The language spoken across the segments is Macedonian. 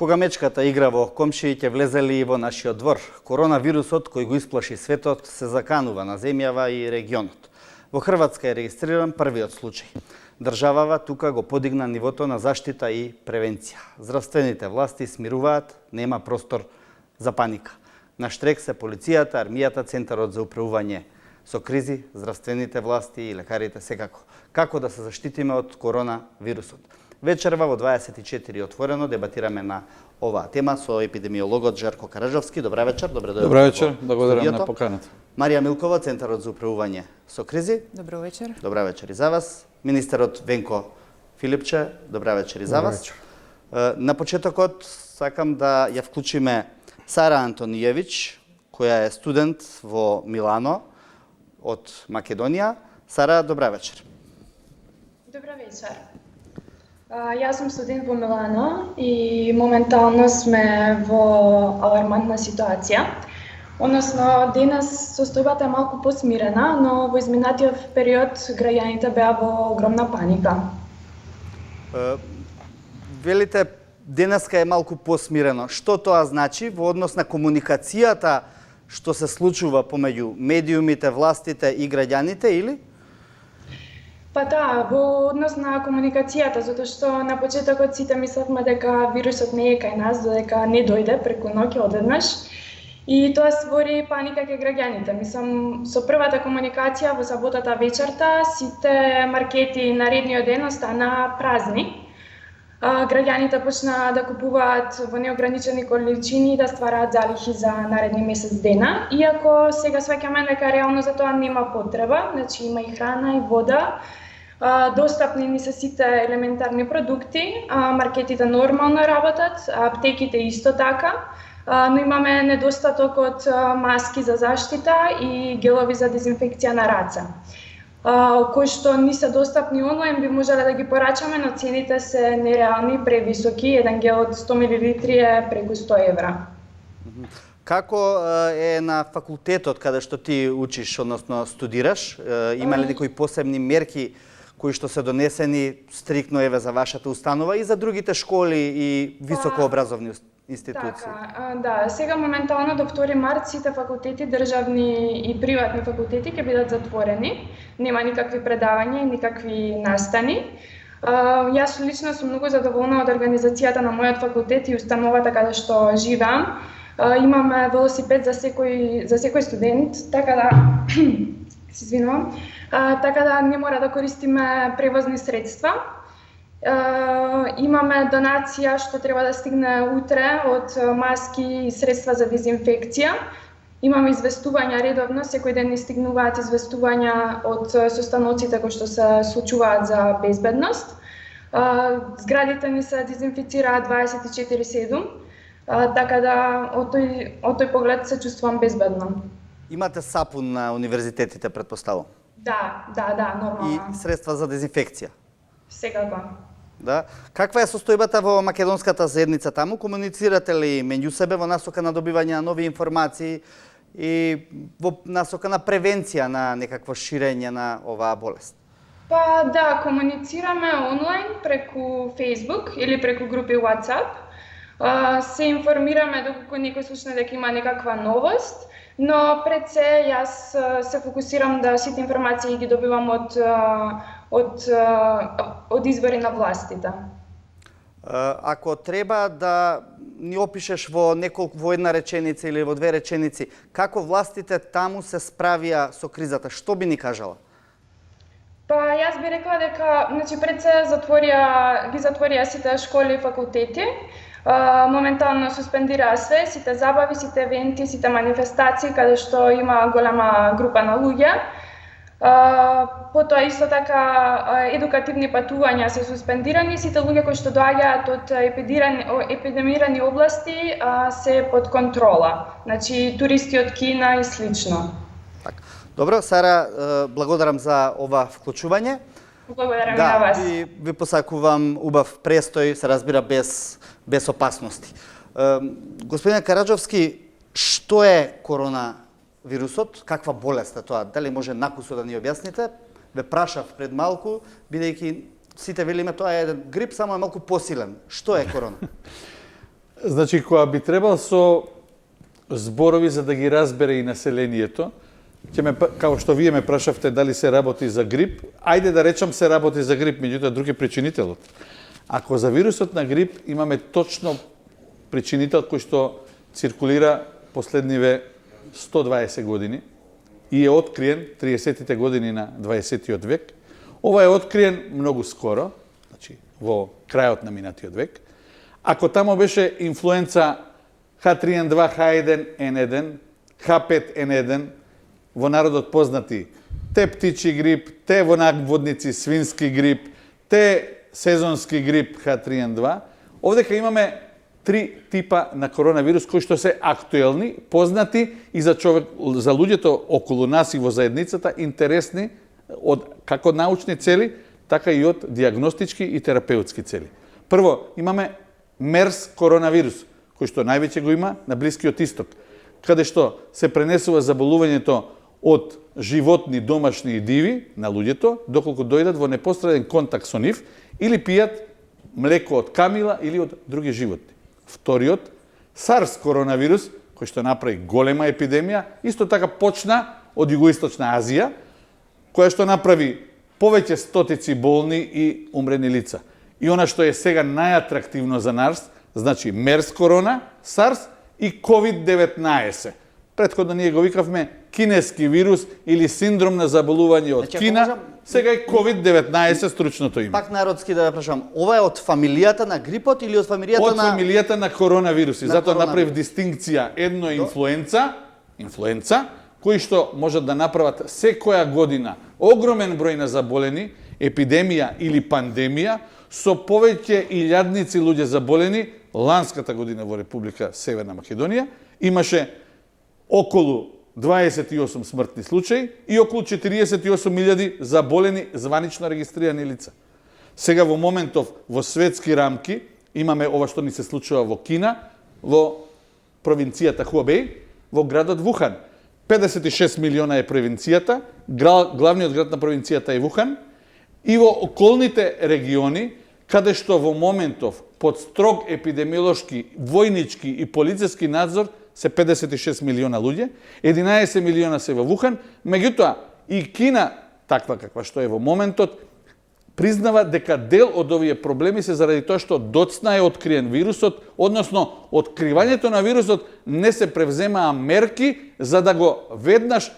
Кога мечката игра во комшиите влезели и во нашиот двор, коронавирусот кој го исплаши светот се заканува на земјава и регионот. Во Хрватска е регистриран првиот случај. Државава тука го подигна нивото на заштита и превенција. Здравствените власти смируваат, нема простор за паника. На штрек се полицијата, армијата, Центарот за управување со кризи, здравствените власти и лекарите секако. Како да се заштитиме од коронавирусот? Вечерва во 24 отворено дебатираме на оваа тема со епидемиологот Жарко Караджовски. Добра вечер, добре дојдовте. Добра вечер, благодарам на поканата. Марија Милкова, Центарот за управување со кризи. Добро вечер. Добра вечер и за вас. Министерот Венко Филипче, добра вечер и за вас. Вечер. На почетокот сакам да ја вклучиме Сара Антониевич, која е студент во Милано од Македонија. Сара, добра вечер. Добра вечер. Јас сум студент во Милано и моментално сме во алармантна ситуација. Односно, денес состојбата е малку посмирена, но во изминатиот период граѓаните беа во огромна паника. Велите, денеска е малку посмирено. Што тоа значи во однос на комуникацијата што се случува помеѓу медиумите, властите и граѓаните, или? Па да, во однос на комуникацијата, затоа што на почетокот сите мислевме дека вирусот не е кај нас, додека не дојде преку ноќ одеднаш. И тоа створи паника кај граѓаните. Мислам, со првата комуникација во саботата вечерта, сите маркети на наредниот ден остана празни. Граѓаните почнаа да купуваат во неограничени количини и да ствараат залихи за наредни месец дена. Иако сега сваќаме дека реално за тоа нема потреба, значи има и храна и вода, достапни ни се сите елементарни продукти, маркетите нормално работат, аптеките исто така, но имаме недостаток од маски за заштита и гелови за дезинфекција на раце, кои што ни се достапни онлайн, би можеле да ги порачаме, но цените се нереални, превисоки. Еден гел од 100 мл е преку 100 евра. Како е на факултетот каде што ти учиш, односно студираш? Има ли некои посебни мерки кои што се донесени стрикно еве за вашата установа и за другите школи и високообразовни институции? Така, да, сега моментално до 2 март сите факултети, државни и приватни факултети ќе бидат затворени. Нема никакви предавања и никакви настани. Јас лично сум многу задоволна од организацијата на мојот факултет и установата каде што живеам. Имаме велосипед за секој студент, така да се извинувам, така да не мора да користиме превозни средства. Имаме донација што треба да стигне утре од маски и средства за дезинфекција. Имаме известувања редовно, секој ден ни стигнуваат известувања од состаноците кои што се случуваат за безбедност. Зградите ни се дезинфицираат 24/7, така да од тој поглед се чувствувам безбедно. Имате сапун на универзитетите, претпоставувам? Да, нормално. И средства за дезинфекција? Секако. Да. Каква е состојбата во македонската заедница таму? Комуницирате ли меѓу себе во насока на добивање на нови информации и во насока на превенција на некакво ширење на оваа болест? Па да, комуницираме онлайн преку Facebook или преку групи WhatsApp. Се информираме доколку некој слушне дека има некаква новост, но пред се јас се фокусирам да сите информации ги добивам од извори на властите. Ако треба да ни опишеш во една реченица или во 2 реченици, како властите таму се справија со кризата, што би ни кажала? Па јас би рекла дека пред се ги затворија сите школи и факултети. Моментално суспендираа све, сите забави, сите евенти, сите манифестации каде што има голема група на луѓе. Потоа исто така едукативни патувања се суспендирани, сите луѓе кои што доаѓаат од епидемирани области се под контрола. Значи туристи од Кина и слично. Добро, Сара, благодарам за ова вклучување. Благодарам на вас. И ви посакувам убав престој, се разбира без опасности. Господин Караджовски, што е коронавирусот? Каква болест е тоа? Дали може накусо да ни објасните? Ве прашав пред малку, бидејќи сите велиме тоа е еден грип, само е малку посилен. Што е корона? Значи, која би требал со зборови за да ги разбере и населението, како што вие ме прашавте дали се работи за грип, ајде да речам се работи за грип, меѓутоа друг е причинителот. Ако за вирусот на грип имаме точно причинител кој што циркулира последниве 120 години и е откриен 30-тите години на 20-тиот век, ова е откриен многу скоро, значи во крајот на минатиот век. Ако тамо беше инфлуенца H3N2, H1N1, H5N1, во народот познати те птичи грип, те во надводници свински грип, те сезонски грип H3N2, овдека имаме три типа на коронавирус кои што се актуелни, познати и за за луѓето околу нас и во заедницата интересни како научни цели, така и од дијагностички и терапеутски цели. Прво, имаме мерс коронавирус, кој што највеќе го има на Блискиот исток, каде што се пренесува заболувањето од животни, домашни и диви на луѓето, доколку дојдат во непосреден контакт со нив или пијат млеко од камила или од други животни. Вториот, SARS коронавирус, кој што направи голема епидемија, исто така почна од Југоисточна Азија, која што направи повеќе стотици болни и умрени лица. И она што е сега најатрактивно за нас, значи мерс корона, SARS и COVID-19. Претходно ние го викавме кинески вирус или синдром на заболување од Кина, сега е COVID-19 стручното име. Пак народски да ве прашам, ова е од фамилијата на грипот или од фамилијата од фамилијата на коронавируси, затоа направив дистинкција. Едно е инфлуенца, кои што можат да направат секоја година огромен број на заболени, епидемија или пандемија, со повеќе илјадници луѓе заболени. Ланската година во Република Северна Македонија имаше околу 28 смртни случаи и околу 48.000 заболени званично регистрирани лица. Сега во моментов во светски рамки имаме ова што ни се случува во Кина, во провинцијата Хубеј, во градот Вухан. 56 милиона е провинцијата, главниот град на провинцијата е Вухан, и во околните региони, каде што во моментов под строг епидемиолошки, војнички и полициски надзор се 56 милиона луѓе, 11 милиона се во Вухан, меѓутоа и Кина, таква каква што е во моментот, признава дека дел од овие проблеми се заради тоа што доцна е откриен вирусот, односно откривањето на вирусот не се превземаа мерки за да го веднаш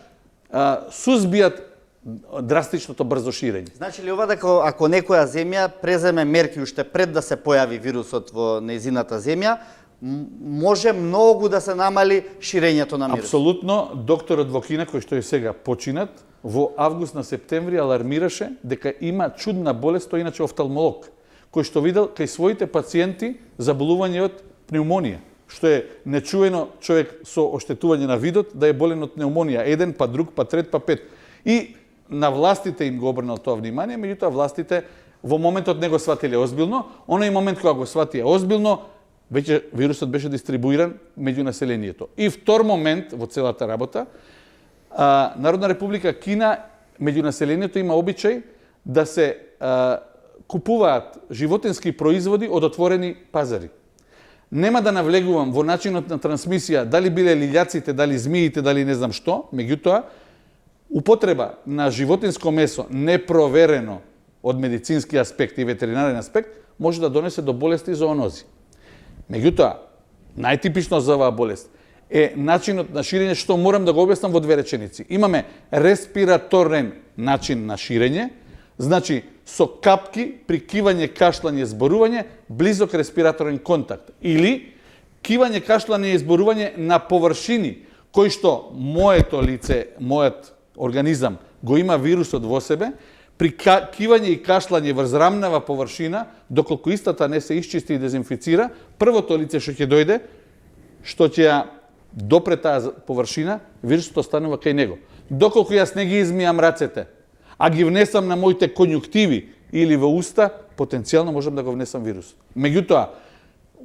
сузбијат драстичното брзо ширење. Значи ли ова дека ако некоја земја преземе мерки уште пред да се појави вирусот во нејзината земја, може многу да се намали ширењето на вирусот? Апсолутно, докторот во Кина, кој што е сега починат, во август на септември алармираше дека има чудна болест, тој иначе офталмолог, кој што видел кај своите пациенти заболување од пнеумонија, што е нечуено човек со оштетување на видот да е болен од пнеумонија, еден, па друг, па трет, па пет. И на властите им го обрнал тоа внимание, меѓутоа властите во моментот не го сватиле озбилно, оној момент кога го сватија озбилно, веќе вирусот беше дистрибуиран меѓу населението. И втор момент во целата работа, Народна република Кина меѓу населението има обичај да се купуваат животински производи од отворени пазари. Нема да навлегувам во начинот на трансмисија, дали биле лилјаците, дали змиите, дали не знам што, меѓутоа, употреба на животинско месо непроверено од медицински аспект и ветеринарен аспект може да донесе до болести и зоонози. Меѓутоа, најтипично за оваа болест е начинот на ширење, што морам да го објаснам во две реченици. Имаме респираторен начин на ширење, значи со капки, при кивање, кашлање, зборување, близок респираторен контакт. Или кивање, кашлање и зборување на површини, кои што моето лице, мојот организам го има вирусот во себе, при кивање и кашлање врз рамнава површина, доколку истата не се исчисти и дезинфицира, првото лице што ќе дојде, што ќе ја допре таа површина, вирусот останува кај него. Доколку јас не ги измијам рацете, а ги внесам на моите конјуктиви или во уста, потенцијално можам да го внесам вирус. Меѓутоа,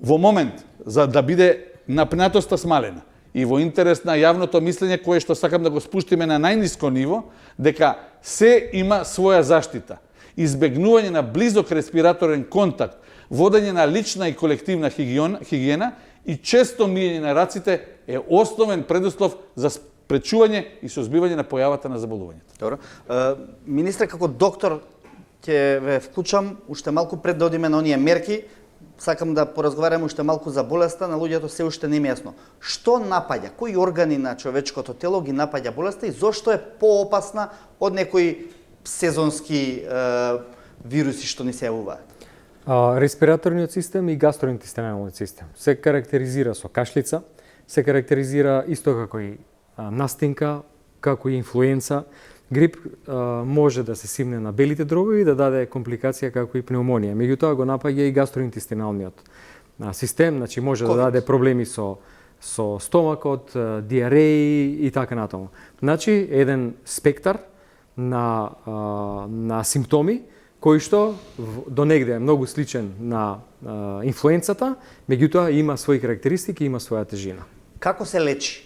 во момент за да биде напнатоста смалена и во интерес на јавното мислење, кое што сакам да го спуштиме на најниско ниво, дека се има своја заштита. Избегнување на близок респираторен контакт, водење на лична и колективна хигиена и често миење на раците е основен предуслов за спречување и созбивање на појавата на заболувањето. Добро. Министре, како доктор ќе ве вклучам уште малку пред да одиме на оние мерки. Сакам да поразговараме уште малку за болеста, на луѓето се уште не им е јасно. Што напаѓа? Кои органи на човечкото тело ги напаѓа болеста и зошто е поопасна од некои сезонски вируси што ни се јавуваат? Респираторниот систем и гастроинтестиналниот систем се карактеризира со кашлица, се карактеризира исто како и настинка, како и инфлуенца. Грип може да се симне на белите дробови и да даде компликација како и пневмонија. Меѓутоа го напаѓа и гастроинтестиналниот систем, значи може да даде проблеми со стомакот, диареи и така натаму. Значи еден спектар на симптоми кој што до негде е многу сличен на инфлуенцата, меѓутоа има своји карактеристики, има своја тежина. Како се лечи?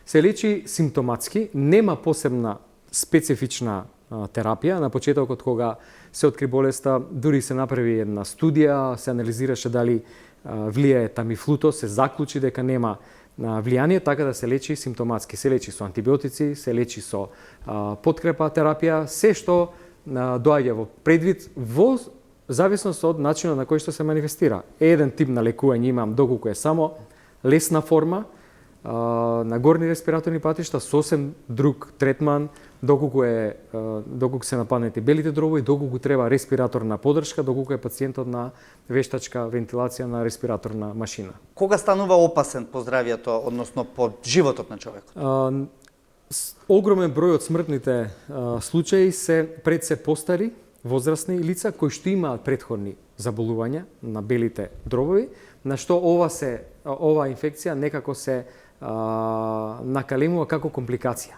Се лечи симптоматски, нема посебна специфична терапија. На почетокот кога се откри болеста, дури се направи една студија, се анализираше дали влијае тамифлуто, се заклучи дека нема влијание, така да се лечи симптоматски. Се лечи со антибиотици, се лечи со подкрепа терапија, се што доаѓа во предвид во зависност од начинот на кој што се манифестира. Еден тип на лекување имам доколку е само лесна форма, на горни респираторни патишта, сосем друг третман, доколку се нападнати белите дробови, доколку треба респираторна подршка, доколку е пациентот на вештачка вентилација на респираторна машина. Кога станува опасен по здравието, односно по животот на човекот? Огромен број од смртните случаи се постари, возрастни лица кои што имаат претходни заболувања на белите дробови, на што ова инфекција некако се накалемува како компликација.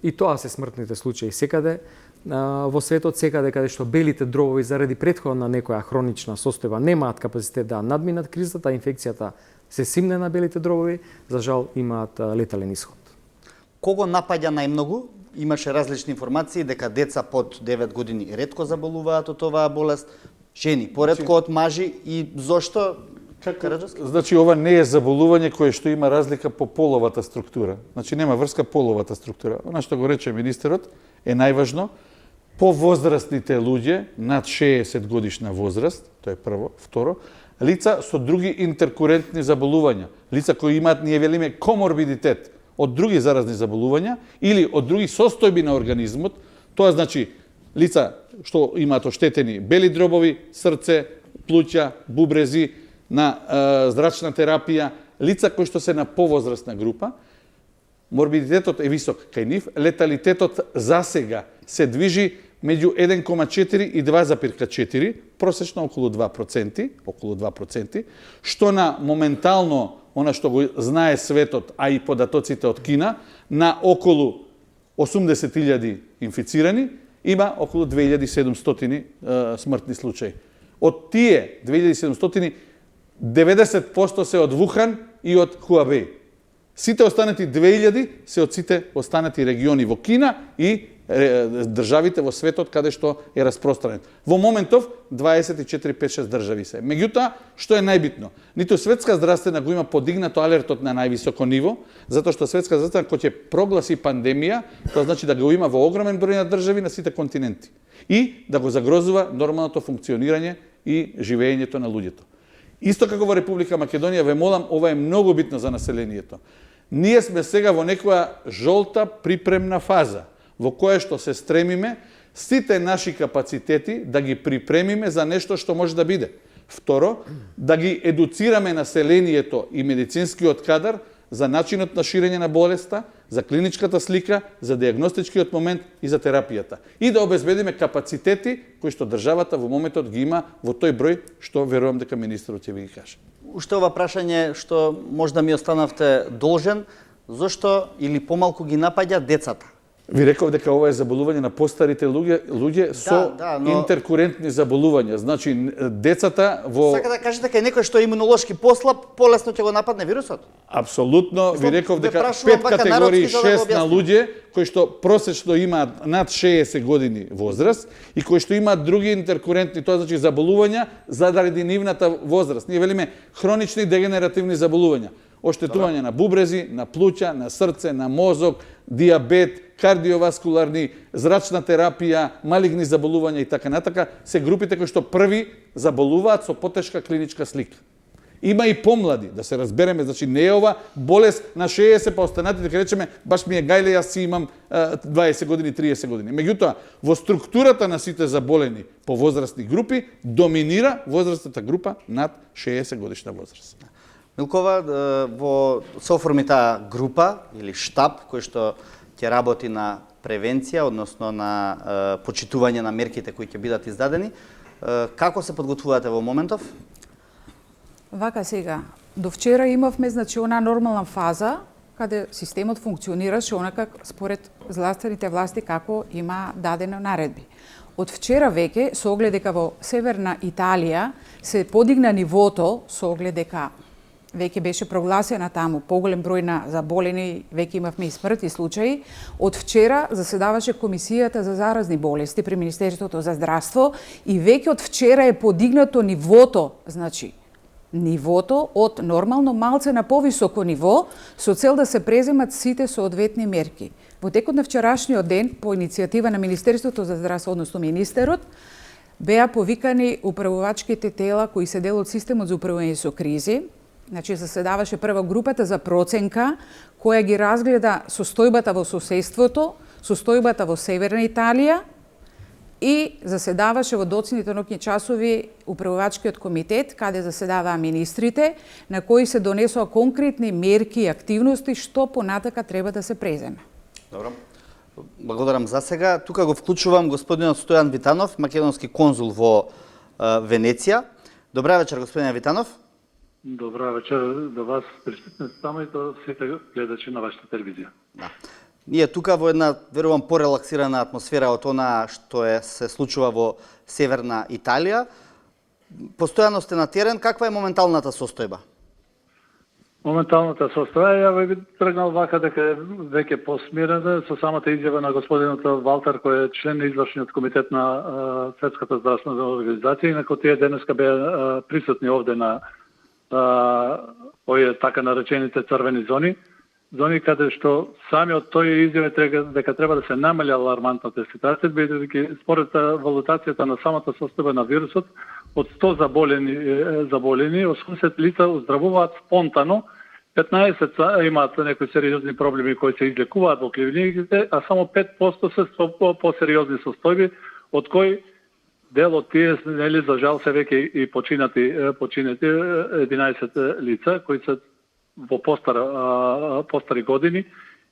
И тоа се смртните случаи секаде во светот, секаде каде што белите дробови заради претходна некоја хронична состојба немаат капацитет да надминат кризата, инфекцијата се симне на белите дробови, за жал имаат летален исход. Кого напаѓа најмногу? Имаше различни информации дека деца под 9 години ретко заболуваат од оваа болест, жени поретко од мажи и зошто? Значи, ова не е заболување кое што има разлика по половата структура. Значи, нема врска половата структура. Она што го рече министерот е најважно. По возрастните луѓе, над 60 годишна возраст, тоа е прво. Второ, лица со други интеркурентни заболувања. Лица кои имаат, ние велиме, коморбидитет од други заразни заболувања или од други состојби на организмот. Тоа значи лица што имаат оштетени бели дробови, срце, плуќа, бубрези, на зрачна терапија, лица кои што се на повозрастна група, морбидитетот е висок кај нив, леталитетот засега се движи меѓу 1,4 и 2,4, просечно околу 2%, што на моментално, она што го знае светот, а и податоците од Кина, на околу 80.000 инфицирани, има околу 2700 смртни случаи. Од тие 2700 90% се од Вухан и од Хуабей. Сите останати 2000 се од сите останати региони во Кина и државите во светот каде што е распространет. Во моментов 24-5-6 држави се. Меѓутоа, што е најбитно? Ниту Светска здравствена го има подигнато алертот на највисоко ниво, затоа што Светска здравствена кој ќе прогласи пандемија, тоа значи да го има во огромен број на држави на сите континенти и да го загрозува нормалното функционирање и живеењето на луѓето. Исто како во Република Македонија, ве молам, ова е многу битно за населението. Ние сме сега во некоја жолта припремна фаза, во која што се стремиме сите наши капацитети да ги припремиме за нешто што може да биде. Второ, да ги едуцираме населението и медицинскиот кадар за начинот на ширење на болеста, за клиничката слика, за диагностичкиот момент и за терапијата. И да обезбедиме капацитети кои што државата во моментот ги има во тој број што верувам дека министерот ќе ви ги каже. Уште ова прашање што можда ми останавте должен, зошто или помалку ги напаѓа децата? Ви реков дека ова е заболување на постарите луѓе со но интеркурентни заболувања. Значи, децата во... сака да кажете дека некој што е имунолошки послаб, полесно ќе го нападне вирусот? Апсолутно, ви реков дека прашувам 5 вака категории, народски, за да го 6 на објаснам. луѓе кои што просечно имаат над 60 години возраст и кои што имаат други интеркурентни, тоа значи заболувања заради нивната возраст. Ние велиме хронични дегенеративни заболувања. Оштетување на бубрези, на плуќа, на срце, на мозок, диабет, кардиоваскуларни, зрачна терапија, малигни заболувања и така натака, се групите кои што први заболуваат со потешка клиничка слика. Има и помлади, да се разбереме, значи не е ова болест на 60 па останатите, дека речеме, баш ми е гајле, јас си имам 20 години, 30 години. Меѓутоа, во структурата на сите заболени по возрастни групи, доминира возрастната група над 60 годишна возраст. Милкова, се оформи таа група или штаб кој што ќе работи на превенција, односно на почитување на мерките кои ќе бидат издадени. Како се подготвувате во моментов? Вака сега, до вчера имавме, значи, она нормална фаза, каде системот функционираше онака според здравствените власти како има дадено наредби. Од вчера веќе, со оглед дека во Северна Италија се подигна нивото, со оглед дека веќе беше прогласена таму поголем број на заболени, веќе имавме и смртни случаи. Од вчера заседаваше Комисијата за заразни болести при Министерството за здравство и веќе од вчера е подигнато нивото, значи нивото од нормално малце на повисоко ниво со цел да се преземат сите соодветни мерки. Во текот на вчерашниот ден, по иницијатива на Министерството за здравство, односно министерот, беа повикани управувачките тела кои се дел од системот за управување со кризи. Значи, заседаваше прва групата за проценка, која ги разгледа состојбата во соседството, состојбата во Северна Италија и заседаваше во доцните ноќни часови управувачкиот комитет, каде заседаваа министрите, на кои се донесоа конкретни мерки и активности што понатака треба да се преземе. Добро. Благодарам за сега. Тука го вклучувам господинот Стојан Витанов, македонски конзул во Венеција. Добра вечер, господине Витанов. Добра вечер до вас, присутни само и до сите гледачи на вашата телевизија. Да. Ние тука во една, верувам, порелаксирана атмосфера од она што се случува во Северна Италија. Постојано сте на терен, каква е моменталната состојба? Моменталната состојба, ја би тргнал вака дека е веќе посмирена со самата изјава на господинот Валтер, кој е член на извршниот комитет на Светската здравствена организација, инако тие денеска беа присутни овде на овие така наречените црвени зони, каде што самиот тој изјави дека треба да се намали алармантната ситуација, бидејќи според валутацијата на самата состојба на вирусот, од 100 заболени, 80 лица оздравуваат спонтано, 15 имаат некои сериозни проблеми кои се излекуваат во клиниките, а само 5% се со посериозни состојби, од кои дел од тие, нели, за жал се веќе и починати 11 лица кои се во постари години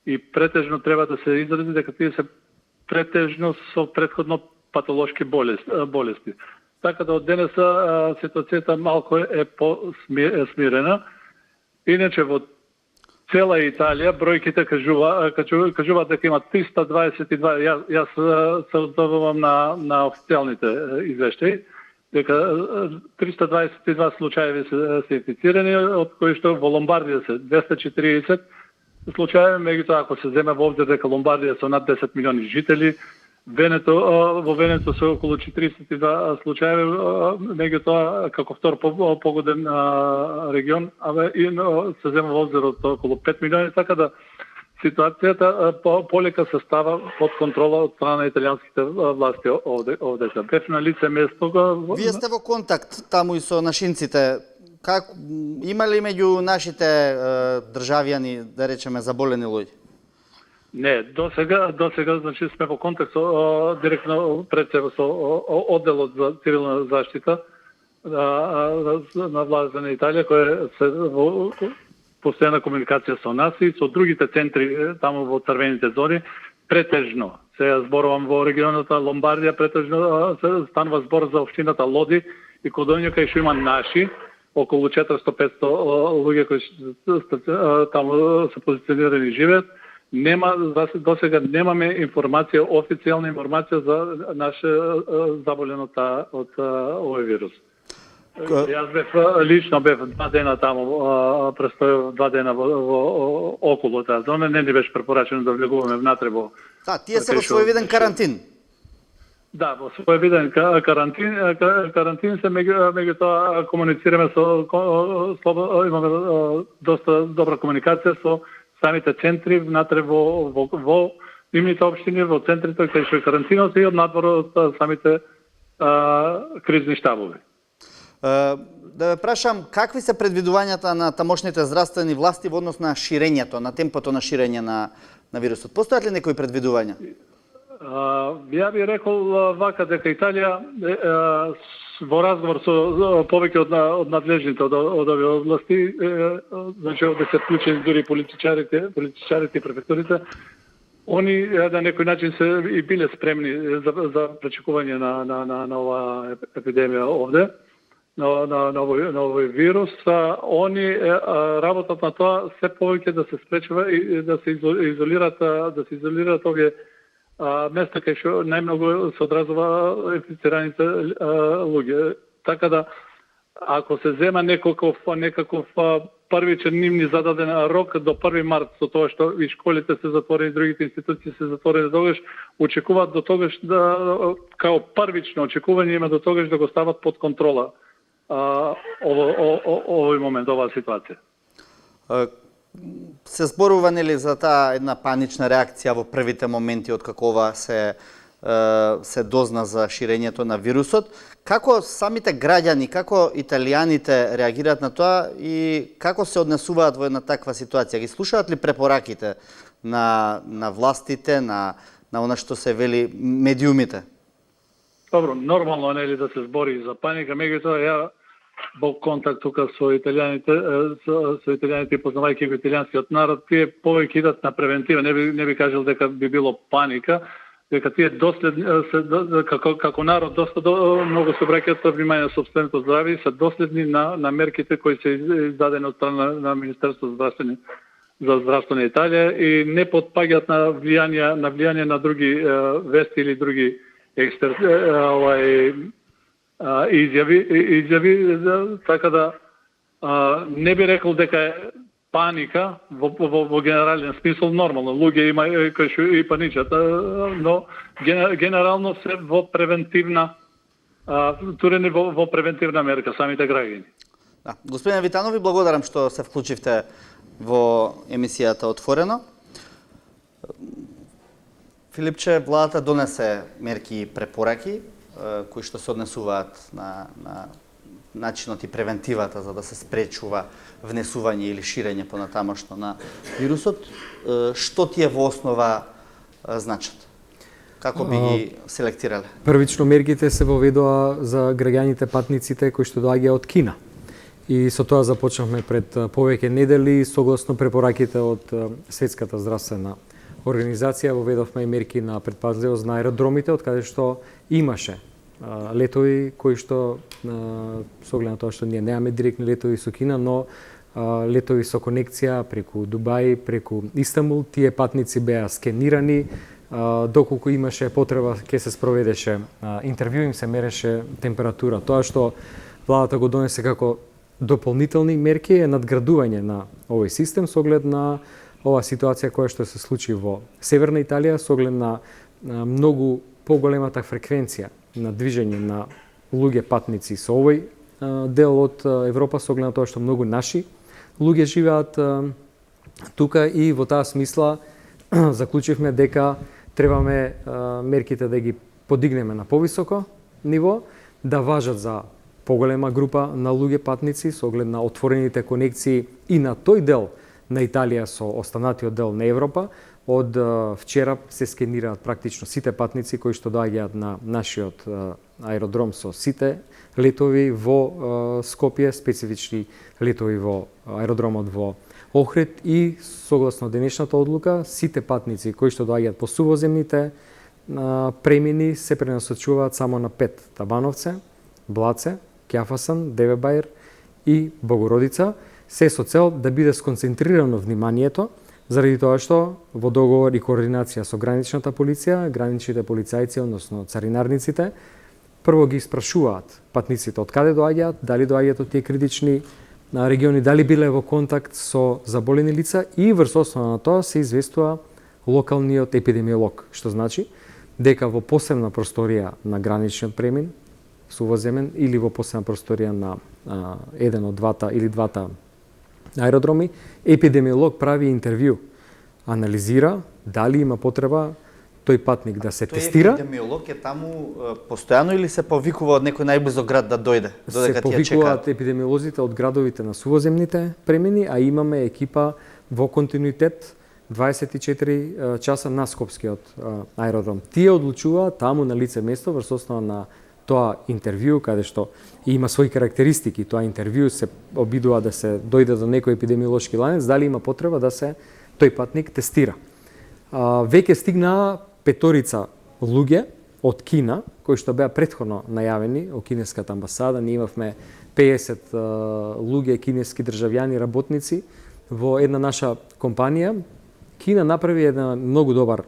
и претежно треба да се изрази дека тие се претежно со претходно патолошки болести. Така да од денеса ситуацијата малку е смирена. Иначе во цела Италија бројките кажуваат дека има 322. Јас се оздавувам на официјалните извештаи дека 322 случаеви се инфицирани, од кои што во Ломбардија се 240 случаеви, меѓутоа ако се земе во обзир дека Ломбардија со над 10 милиони жители, во Венето се околу 42 случаеви, меѓутоа како втор погоден регион, и се зема во обзир од околу 5 милиони, така да ситуацијата полека се става под контрола од страна на италијанските власти овде. Бев на лице место. Вие сте во контакт таму и со нашинците. Има ли меѓу нашите државјани, да речеме, заболени луѓе? Не, до сега значи сме во контакт директно пред себе со одделот за цивилна заштита на власта на Италија, кој се во постојана комуникација со нас и со другите центри таму во црвените зони, претежно. Сега зборувам во регионот Ломбардија, претежно станува збор за општината Лоди и Кодоња, кај што има наши, околу 400-500 луѓе кои таму се позиционирани и живеат. Досега немаме информација, официјална информација за наше заболен од овој вирус. Јас лично бев 2 дена таму, престојав 2 дена во околу таа зона, не ни беше препорачено да влегуваме внатре во. Тие се во своевиден карантин. Да, во своевиден карантин се, меѓутоа комуницираме имаме доста добра комуникација со самите центри внатре во нивните општини, во центрите кај што е карантинот и однадвор од самите кризни штабови. Да ве прашам, какви се предвидувањата на тамошните здравствени власти во однос на ширењето, на темпото на ширење на вирусот? Постојат ли некои предвидувања? Ја би рекол вака дека Италија во разговор со повеќе од надлежните од овие области, значи да се вклучени дури политичарите и префектурите, они на некој начин се и биле спремни за пречекување на оваа епидемија овде, на овој вирус. Они работат на тоа се повеќе да се спречува и да се изолираат овие места кај што најмногу се одразува инфицираните луѓе. Така да, ако се зема некаков првичен нивни зададен рок до 1 март, со тоа што и школите се затворени, другите институции се затворени, тогаш очекуваат до тогаш као првично очекување има до тогаш да го стават под контрола овој момент, оваа ситуација. Се зборува нели за таа една панична реакција во првите моменти од како ова се дозна за ширењето на вирусот. Како самите граѓани, како италијаните реагираат на тоа и како се однесуваат во една таква ситуација? Ги слушаат ли препораките на властите, на она што се вели медиумите? Добро, нормално нели да се збори за паника, меѓутоа ја во контакт тука со италијаните и познавајќи го италијанскиот народ, тие повеќе идат на превентива, не би кажал дека би било паника, дека тие доследни како народ доста многу се обраќаат внимание на сопственото здравје и се доследни на мерките кои се издадени од страна на Министерството за здравство на Италија и не потпаѓаат на влијание на други вести или други изјави, така да не би рекол дека е паника во генерален смисол. Нормално, луѓе има кои што и паничат, но генерално се во превентивна турени во превентивна мерка самите граѓани. Да. Господин Витанов, ви благодарам што се вклучивте во емисијата Отворено. Филипче, владата донесе мерки и препораки кои што се однесуваат на начинот и превентивата за да се спречува внесување или ширење понатамошно на вирусот. Што тие во основа значат? Како би ги селектирале? Првично мерките се воведоа за граѓаните патниците кои што доаѓаат од Кина. И со тоа започнавме пред повеќе недели согласно препораките од Светската здравствена организација. Воведовме и мерки на предпазливост на аеродромите, од каде што имаше летови кои што со оглед на тоа што ние немаме директни летови со Кина, но летови со конекција преку Дубај, преку Истанбул, тие патници беа скенирани, доколку имаше потреба ќе се спроведеше интервју, им се мереше температура. Тоа што владата го донесе како дополнителни мерки е надградување на овој систем со оглед на оваа ситуација која што се случи во Северна Италија, со оглед на многу поголемата фреквенција на движење на луѓе патници со овој дел од Европа, со оглед на тоа што многу наши луѓе живеат тука и во таа смисла заклучивме дека требаме мерките да ги подигнеме на повисоко ниво, да важат за поголема група на луѓе патници со оглед на отворените конекции и на тој дел на Италија со останатиот дел на Европа. Од вчера се скенираат практично сите патници кои што доаѓаат на нашиот аеродром со сите летови во Скопје, специфични летови во аеродромот во Охрид и согласно денешната одлука сите патници кои што доаѓаат по сувоземните премини се пренасочуваат само на 5: Табановце, Блаце, Кјафасан, Девебајр и Богородица, се со цел да биде сконцентрирано вниманието заради тоа што во договор и координација со граничната полиција, граничните полицајци, односно царинарниците, прво ги спрашуваат патниците од каде доаѓаат, дали доаѓаат од тие критични региони, дали биле во контакт со заболени лица и врз основа на тоа се известува локалниот епидемиолог, што значи дека во посебна просторија на граничниот премин, сувоземен, или во посебна просторија на еден од двата или двата аеродроми, епидемиолог прави интервју, анализира дали има потреба тој патник да се тестира. Тој епидемиолог е таму постојано или се повикува од некој најблизок град да дојде, додека се тие чекаат? повикуваат епидемиолозите од градовите на сувоземните премини, а имаме екипа во континуитет 24 часа на Скопскиот аеродром. Тие одлучуваат таму на лице место врз основа на тоа интервју, каде што има своји карактеристики. Тоа интервју се обидува да се дојде до некој епидемиолошки ланец, дали има потреба да се тој патник тестира. Веќе стигнаа 5 луѓе од Кина, кои што беа претходно најавени од кинеската амбасада. Ние имавме 50 луѓе кинески државјани работници во една наша компанија. Кина направи една многу добар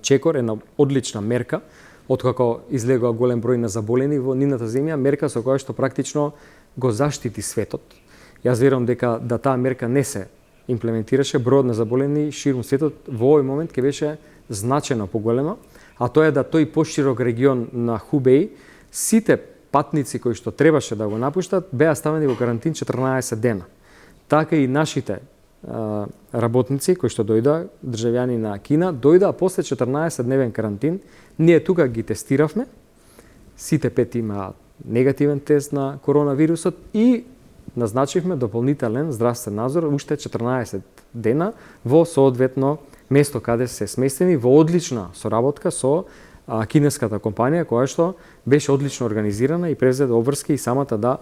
чекор, една одлична мерка, откако излегува голем број на заболени во нивната земја, мерка со која што практично го заштити светот. Јас верувам дека да таа мерка не се имплементираше, бројот на заболени ширум светот во овој момент ќе беше значено поголема, а тоа е да тој поширок регион на Хубеј, сите патници кои што требаше да го напуштат, беа ставени во карантин 14 дена. Така и нашите работници кои што дојдоа, државјани на Кина, дојдоа после 14-дневен карантин. Ние тука ги тестиравме, сите 5 имаат негативен тест на коронавирусот и назначивме дополнителен здравствен надзор уште 14 дена во соодветно место каде се сместени во одлична соработка со кинеската компанија која што беше одлично организирана и превзе обврски и самата да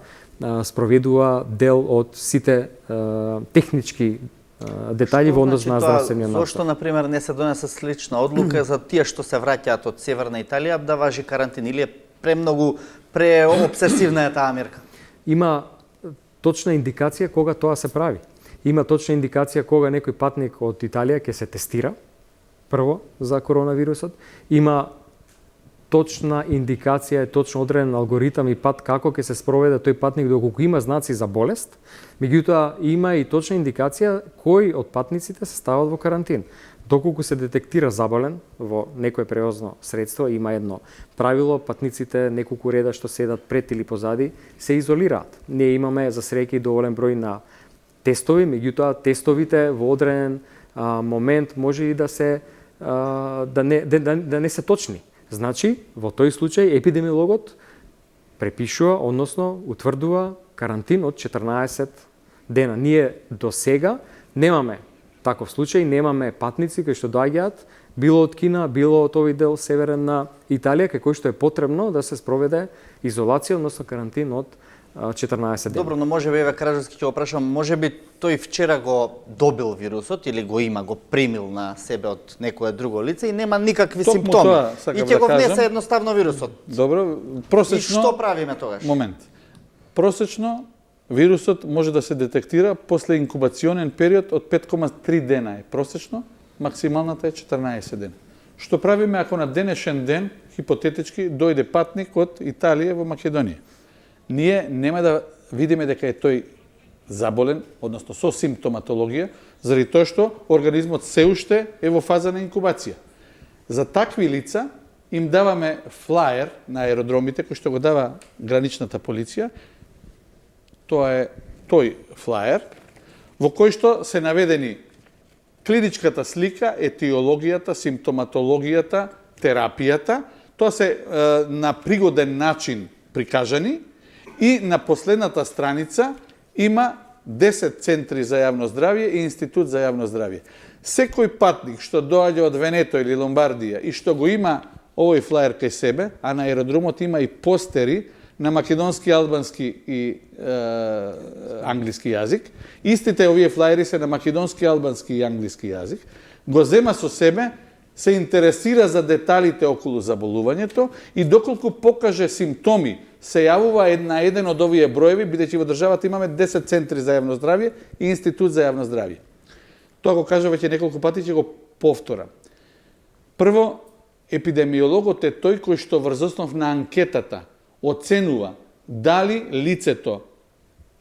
спроведува дел од сите технички детали во однос на здравствениот надзор. Зошто, например, не се донесе слична одлука за тие што се враќаат од Северна Италија да важи карантин, или е премногу, преобсесивна е таа мерка? Има точна индикација кога тоа се прави. Има точна индикација кога некој патник од Италија ќе се тестира прво за коронавирусот. Има точна индикација, точно одреден алгоритам и пат како ќе се спроведе тој патник доколку има знаци за болест. Меѓутоа има и точна индикација кои од патниците се стават во карантин. Доколку се детектира заболен во некое превозно средство, има едно правило, патниците неколку реда што седат пред или позади се изолираат. Ние имаме за среќа и доволен број на тестови, меѓутоа тестовите во одреден момент може и да се да не се точни. Значи, во тој случај епидемиологот препишува, односно утврдува карантин од 14 дена. Ние до сега немаме таков случај, немаме патници кои што доаѓаат било од Кина, било од овој дел северен на Италија, кај кој што е потребно да се спроведе изолација, односно карантин од 14 дена. Добро, но може би, Кражевски, ќе го прашам, може би тој вчера го добил вирусот или го има, го примил на себе од некое друго лице и нема никакви симптоми. И ќе го внесе едноставно вирусот. Добро, просечно... И што правиме тогаш? Момент. Просечно вирусот може да се детектира после инкубационен период од 5,3 дена е просечно, максималната е 14 дена. Што правиме ако на денешен ден, хипотетички, дојде патник од Италија во Македонија? Ние нема да видиме дека е тој заболен, односно со симптоматологија, заради тоа што организмот се уште е во фаза на инкубација. За такви лица им даваме флаер на аеродромите, кој што го дава граничната полиција. Тоа е тој флаер, во кој што се наведени клиничката слика, етиологијата, симптоматологијата, терапијата. Тоа се на пригоден начин прикажани. И на последната страница има 10 центри за јавно здравје и институт за јавно здравје. Секој патник што доаѓа од Венето или Ломбардија и што го има овој флаер кај себе, а на аеродромот има и постери на македонски, албански и англиски јазик, истите овие флаери се на македонски, албански и англиски јазик, го зема со себе, се интересира за деталите околу заболувањето и доколку покаже симптоми, се јавува на еден од овие броеви, бидејќи во државата имаме 10 центри за јавно здравје и институт за јавно здравје. Тоа го кажа веќе неколку пати, ќе го повторам. Прво, епидемиологот е тој кој што врз основ на анкетата оценува дали лицето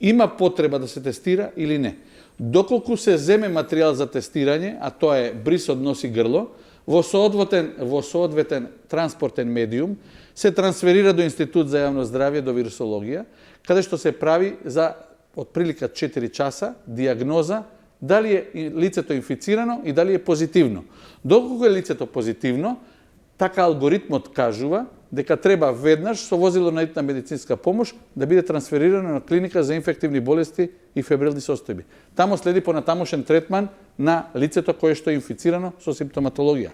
има потреба да се тестира или не. Доколку се земе материјал за тестирање, а тоа е бриз од нос и грло, во соодветен транспортен медиум, се трансферира до Институт за јавно здравје, до вирусологија, каде што се прави за отприлика 4 часа диагноза дали е лицето инфицирано и дали е позитивно. Доколку е лицето позитивно, така алгоритмот кажува дека треба веднаш со возило на итна медицинска помош да биде трансферирано на клиника за инфективни болести и фебрилни состојби. Тамо следи понатамошен третман на лицето кое што е инфицирано со симптоматологија.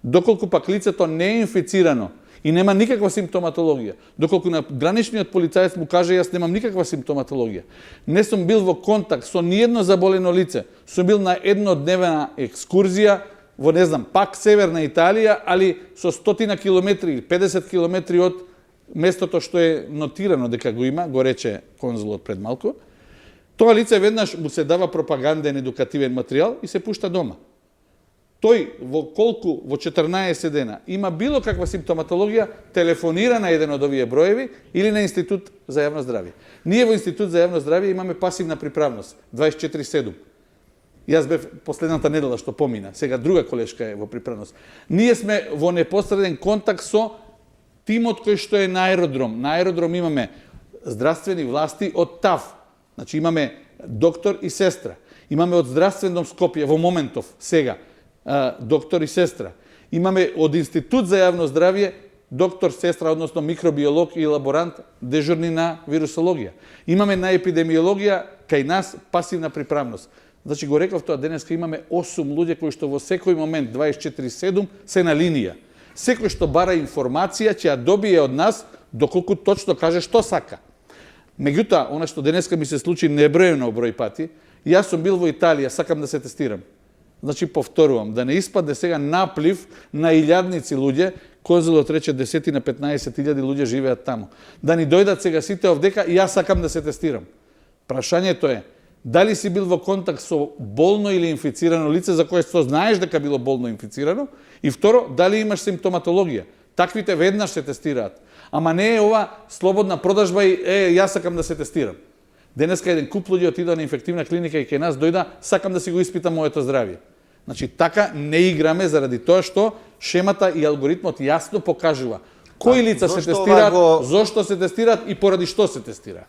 Доколку пак лицето не е инфицирано и нема никаква симптоматологија, доколку на граничниот полицаец му каже јас немам никаква симптоматологија, не сум бил во контакт со ниедно заболено лице, сум бил на еднодневна екскурзија во, не знам, пак северна Италија, али со 100 километри или 50 километри од местото што е нотирано дека го има, го рече конзулот пред малку, тоа лице веднаш му се дава пропаганден едукативен материјал и се пушта дома. Тој во 14 дена има било каква симптоматологија, телефонира на еден од овие броеви или на Институт за јавно здравје. Ние во Институт за јавно здравје имаме пасивна приправност, 24/7. Јас бев последната недела што помина, сега друга колешка е во приправност. Ние сме во непосреден контакт со тимот кој што е на аеродром. На аеродром имаме здравствени власти од ТАВ, значи имаме доктор и сестра. Имаме од Здравствен дом Скопје во моментов, сега, доктор и сестра. Имаме од Институт за јавно здравје доктор, сестра, односно микробиолог и лаборант, дежурни на вирусологија. Имаме на епидемиологија кај нас пасивна приправност. Значи го реков тоа, денеска имаме 8 луѓе кои што во секој момент 24/7 се на линија. Секој што бара информација ќе ја добие од нас доколку точно каже што сака. Меѓутоа, она што денеска ми се случи неброено број пати, јас сум бил во Италија, сакам да се тестирам. Значи, повторувам, да не испадне сега наплив на илјадници луѓе, конзулот рече 10 на 15 илјади луѓе живеат таму. Да ни дојдат сега сите овдека и јас сакам да се тестирам. Прашањето е, дали си бил во контакт со болно или инфицирано лице за кое што знаеш дека било болно инфицирано, и второ, дали имаш симптоматологија. Таквите веднаш се тестираат. Ама не е ова слободна продажба и јас сакам да се тестирам. Денеска еден куп луѓе отида на инфективна клиника и кај нас дојда, сакам да си го испитам моето здравје. Значи, така не играме заради тоа што шемата и алгоритмот јасно покажува кои лица се тестираат, зошто се тестираат и поради што се тестираат.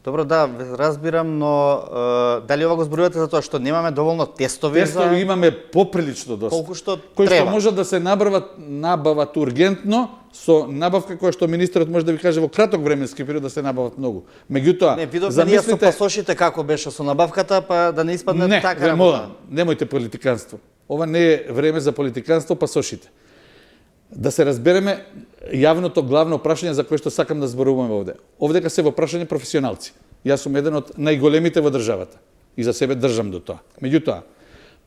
Добро, да, разбирам, но дали ова го зборувате за тоа што немаме доволно тестови Тестови имаме поприлично доста. колку што кои треба. што можат да се набават ургентно, со набавка која што министерот може да ви каже во краток временски период да се набават многу. Меѓутоа, Не, видовме ние со пасошите како беше со набавката, па да не испадне така. Не, молам, немојте политиканство. Ова не е време за политиканство, пасошите. Да се разбереме јавното главно прашање за кое што сакам да зборуваме овде. Овдека се во прашање професионалци. Јас сум еден од најголемите во државата и за себе држам до тоа. Меѓутоа,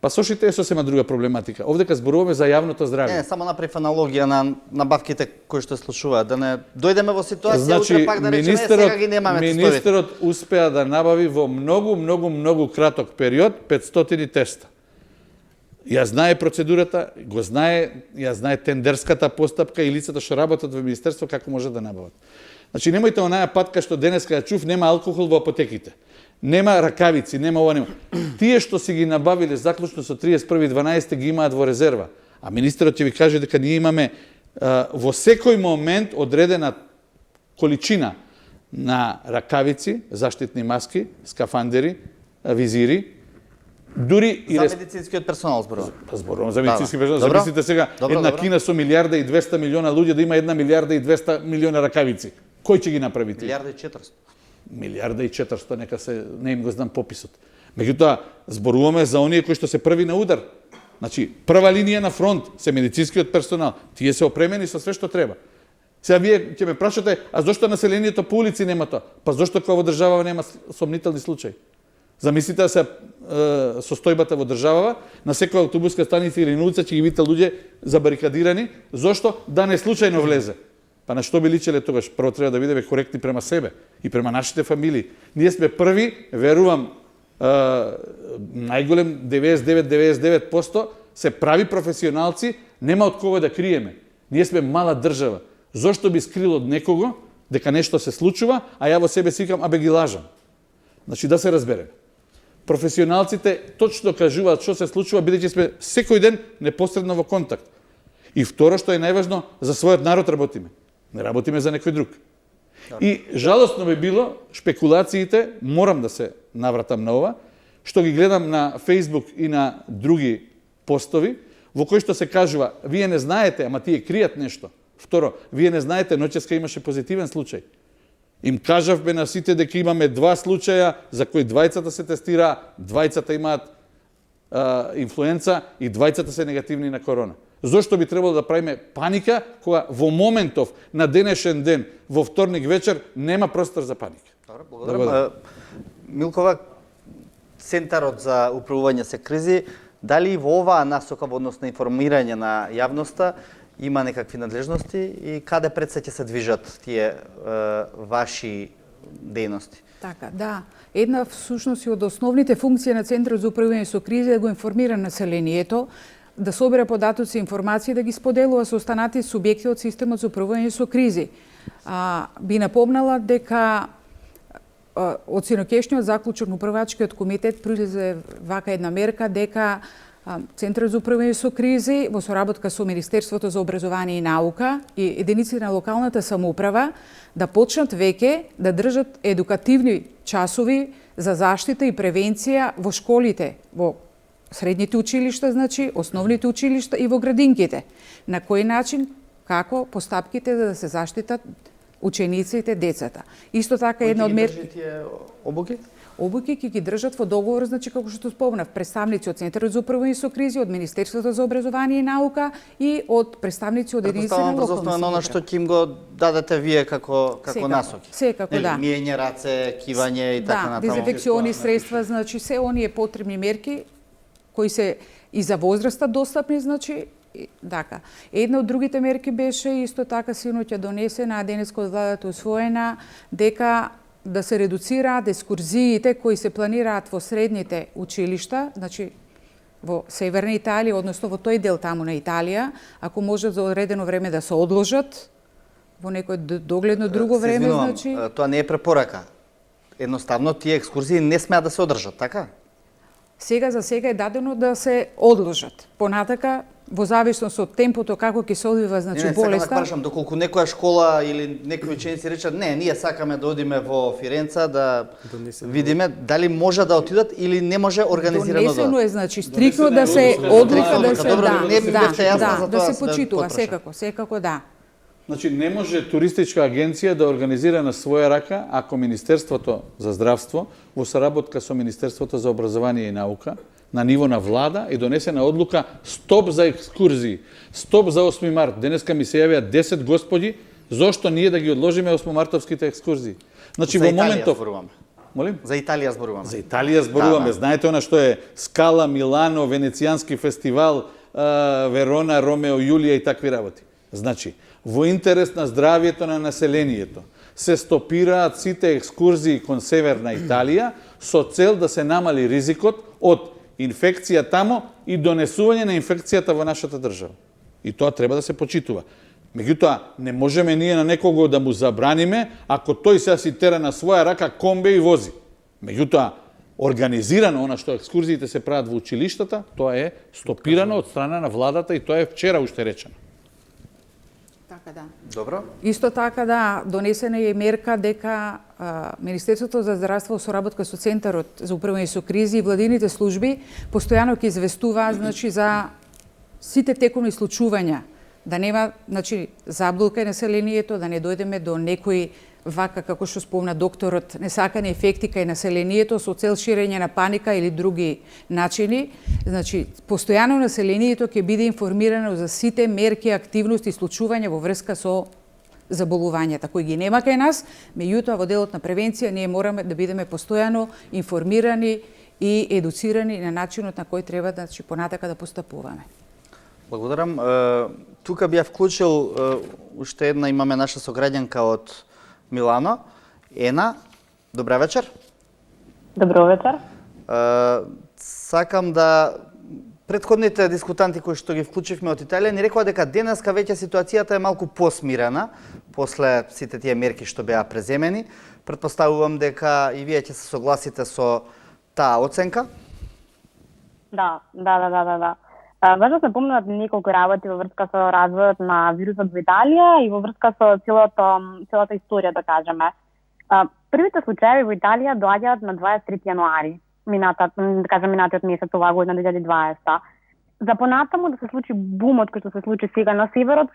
пасошите е сосема друга проблематика. Овдека зборуваме за јавното здравје. Не, само направив аналогија на набавките кои што слушуваат, да не дојдеме во ситуација Значи, утре пак да речеме сега ги немаме тестовите. министерот успеа да набави во многу краток период 500 теста. Ја знае процедурата, ја знае тендерската постапка и лицата што работат во министерство како може да набават. Значи, немојте онаја патка што денеска ја чув, нема алкохол во апотеките. Нема ракавици, нема ова, нема. Тие што си ги набавиле заклучно со 31.12 ги имаат во резерва. А министерот ќе ви каже дека ние имаме во секој момент одредена количина на ракавици, заштитни маски, скафандери, визири, дури и За медицинскиот персонал зборувам. Зборувам за медицински персонал. Добро. Замислите сега Добро, една добро. Кина со 1.200 милиона луѓе да има 1.200 милиона ракавици. Кој ќе ги направи тие? 1.400. 1.400.000, нека се, не им го знам пописот. Меѓутоа, зборуваме за оние кои што се први на удар. Значи, прва линија на фронт се медицинскиот персонал. Тие се опремени со све што треба. Сега вие ќе ме прашате, а зошто населението по улици нема тоа? Па зошто кога во државава нема сомнителни случаи? Замислите се состојбата во државава, на секоја автобуска станица или на улица ќе ги видите луѓе забарикадирани, зошто да не случајно влезе. Па на што би личеле тогаш? Прво треба да бидеме коректни према себе и према нашите фамилии. Ние сме први, верувам, најголем 99,99% се прави професионалци, нема од кого да криеме. Ние сме мала држава. Зошто би скрил од некого дека нешто се случува, а ја во себе си викам, абе ги лажам. Значи да се разбереме. Професионалците точно кажуваат што се случува, бидејќи сме секој ден непосредно во контакт. И второ, што е најважно, за својот народ работиме. Не работиме за некој друг. И жалосно би било шпекулациите, морам да се навратам на ова, што ги гледам на Facebook и на други постови, во кои што се кажува, вие не знаете, ама тие кријат нешто. Второ, вие не знаете, ноќеска имаше позитивен случај. Им кажавме на сите дека имаме 2 случаја за кои двајцата се тестира, двајцата имаат инфлуенца и двајцата се негативни на корона. Зошто би требало да правиме паника, кога во моментов, на денешен ден, во вторник вечер, нема простор за паника? Добро, благодарам. Милкова, Центарот за управување се кризи, дали во оваа насока во однос на информирање на јавноста има некакви надлежности и каде пред се ќе се движат тие ваши дејности? Така, да. Една всушност и од основните функции на Центарот за управување со кризи е да го информира населението, да собира податоци и информации, да ги споделува со останати субјекти од системот за управување со кризи. Би напомнала дека од синокешниот заклучок на управачкиот комитет произлезе вака една мерка дека Центарот за управување со кризи во соработка со Министерството за образование и наука и единици на локалната самоуправа да почнат веќе да држат едукативни часови за заштита и превенција во школите, во средните училишта, значи, основните училишта и во градинките. На кој начин, како постапките за да се заштитат учениците, децата. Исто така една од мерки обуки? Обуки ќе ги држат во договор, значи како што спомнав, представници од Центарот за управување со кризи, од Министерството за образование и наука и од представници од единици на локална самоуправа. На она што ќе им го дадете вие како насоки. Секако, да. Миење раце, кивање и така натаму. Да, дезинфекциони средства, значи се оние потребни мерки кои се и за возраста достапни, значи, така. Една од другите мерки беше исто така синоќа донесена, а денеска од владата усвоена, дека да се редуцираат екскурзиите кои се планираат во средните училишта, значи во Северна Италија, односно во тој дел таму на Италија, ако можат за одредено време да се одложат, во некој догледно друго време, значи... Тоа не е препорака. Едноставно, тие екскурзии не смеат да се одржат, така? Сега за сега е дадено да се одложат. Понатака, во зависност од темпото како ќе се одвива, значи болеста. Сега да прашам, доколку некоја школа или некои ученици речат, не, ние сакаме да одиме во Фиренца, да видиме дали може да отидат или не може организирано да. Донесено е, значи, стрикно да се одлука да се да се почитува, секако да. Значи, не може туристичка агенција да организира на своја рака ако Министерството за здравство во соработка со Министерството за образование и наука на ниво на влада е донесена одлука стоп за екскурзии, стоп за 8 март. Денеска ми се јавија 10 господи, зошто ние да ги одложиме 8 мартовските екскурзии. Значи, за во моментов... Молим? За Италија зборуваме. За Италија зборуваме. Да. Знаете она што е Скала, Милано, Венецијански фестивал, Верона, Ромео, Јулија и такви работи. Значи, во интерес на здравието на населението се стопираат сите екскурзии кон Северна Италија со цел да се намали ризикот од инфекција тамо и донесување на инфекцијата во нашата држава. И тоа треба да се почитува. Меѓутоа, не можеме ние на некого да му забраниме ако тој се си тера на своја рака комбе и вози. Меѓутоа, организирано она што екскурзиите се прават во училиштата, тоа е стопирано од страна на владата и тоа е вчера уште речено. Така да. Добро. Исто така да, донесена е мерка дека Министерството за здравство со работка со Центарот за управување со кризи и владините служби постојано ќе известуваат, значи, за сите текови случувања, да нема, значи, заблука населението, да не дојдеме до некои вака, како што спомна докторот, несакани ефекти кај населението со цел ширење на паника или други начини. Значи, постојано населението ќе биде информирано за сите мерки, активности и случувања во врска со заболувањата кои ги нема кај нас, меѓутоа во делот на превенција ние мораме да бидеме постојано информирани и едуцирани на начинот на кој треба да, значи, понатака да постапуваме. Благодарам. Тука би ја вклучил уште една, имаме наша сограѓанка од Милано. Ена, добра вечер. Добро вечер. Сакам да претходните дискутанти кои што ги вклучивме од Италија ни рекоа дека денеска веќе ситуацијата е малку посмирена после сите тие мерки што беа преземени. Претпоставувам дека и вие ќе се согласите со таа оценка. Да. Важно се помнат неколку работи во врска со развојот на вирусот во Италија и во врска со целата историја, да кажеме. Првите случаи во Италија доаѓаат на 23 јануари, минатиот месец оваа година 2020. За понатаму да се случи бумот кој што се случи сега на северот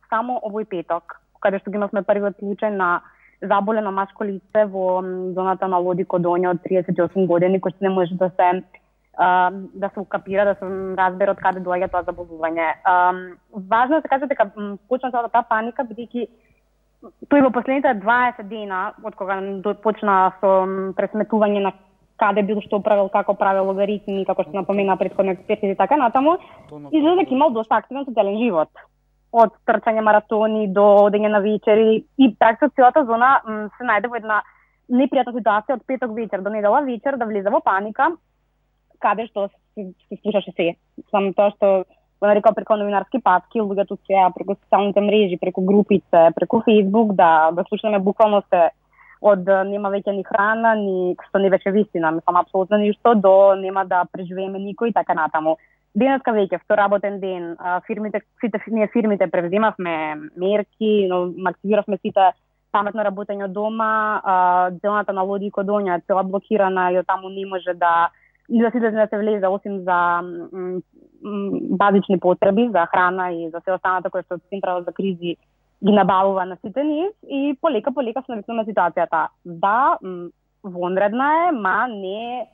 само овој петок, каде што ги имавме првиот случај на заболено машко лице во зоната на Лоди Кодонја од 38 години, кој што не може да се укапира, да се разбере од каде доаѓа тоа заболување. Важно е да се каже дека почна целата таа паника, бидејќи тој во последните 20 дена, од кога почна со пресметување на каде бил, што правил, како правил логаритми, како што напомена претходно експерти и така натаму, изгледа дека имал доста активен социјален живот. Од трчање маратони до одење на вечери и практично целата зона се најде во една непријатна ситуација од петок вечер до недела вечер да влезе во паника, каде што се слушаше се. Само тоа што го нарекал преку новинарски патки, луѓето сега преку социјалните мрежи, преку групице, преку Facebook, да слушаме буквално се од нема веќе ни храна, ни што не беше вистина, мислам апсолутно ништо, до нема да преживееме никој и така натаму. Денеска веќе, втор работен ден, сите фирмите превземавме мерки, но активиравме сите паметно работење од дома, зоната на Лоди и Кодонја е цела блокирана и од таму не може да се влезе, осим за базични потреби, за храна и за се останато кој што Централот за кризи ги набавува на сите нив и полека се навикнуваме ситуацијата. Да, вонредна е, ма не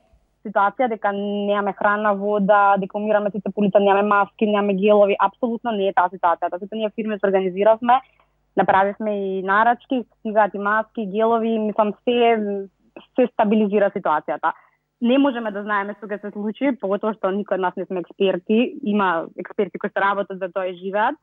ситуација дека немаме храна, вода, дека умираме сите по улица, немаме маски, немаме гелови, апсолутно не е таа ситуација. Сите ние фирми се организиравме, направивме и нарачки, стигаат и маски, гелови, мислам се стабилизира ситуацијата. Не можеме да знаеме што ќе се случи, поготоа што никој од нас не сме експерти, има експерти кои што работат за тоа и живеат,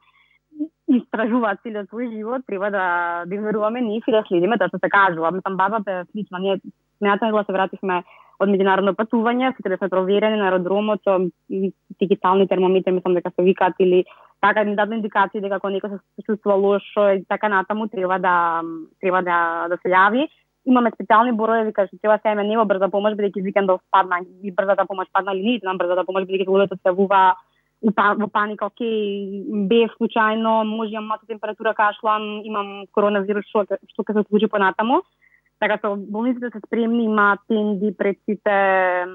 истражуваат целиот свој живот, треба да веруваме нив и да следиме тоа што се кажува. Мислам, базата е слична. Ние смејатаме да се вративме од меѓународно патување, сите да сме проверени на аеродромот со дигитални термометри, мислам дека се викаат или така ни дадат индикации дека ако некој се чувствува лошо и така натаму треба да се јави. Имаме специјални бороеви кај што треба се јавиме нема брза помош бидејќи викендов падна и брзата помош падна или не брзата помош бидејќи луѓето се јавува во паника, окей, бев случајно, може имам малку температура, кашлам, имам коронавирус, што ќе се случи понатаму. Така што болниците се спремни, има тенди пред сите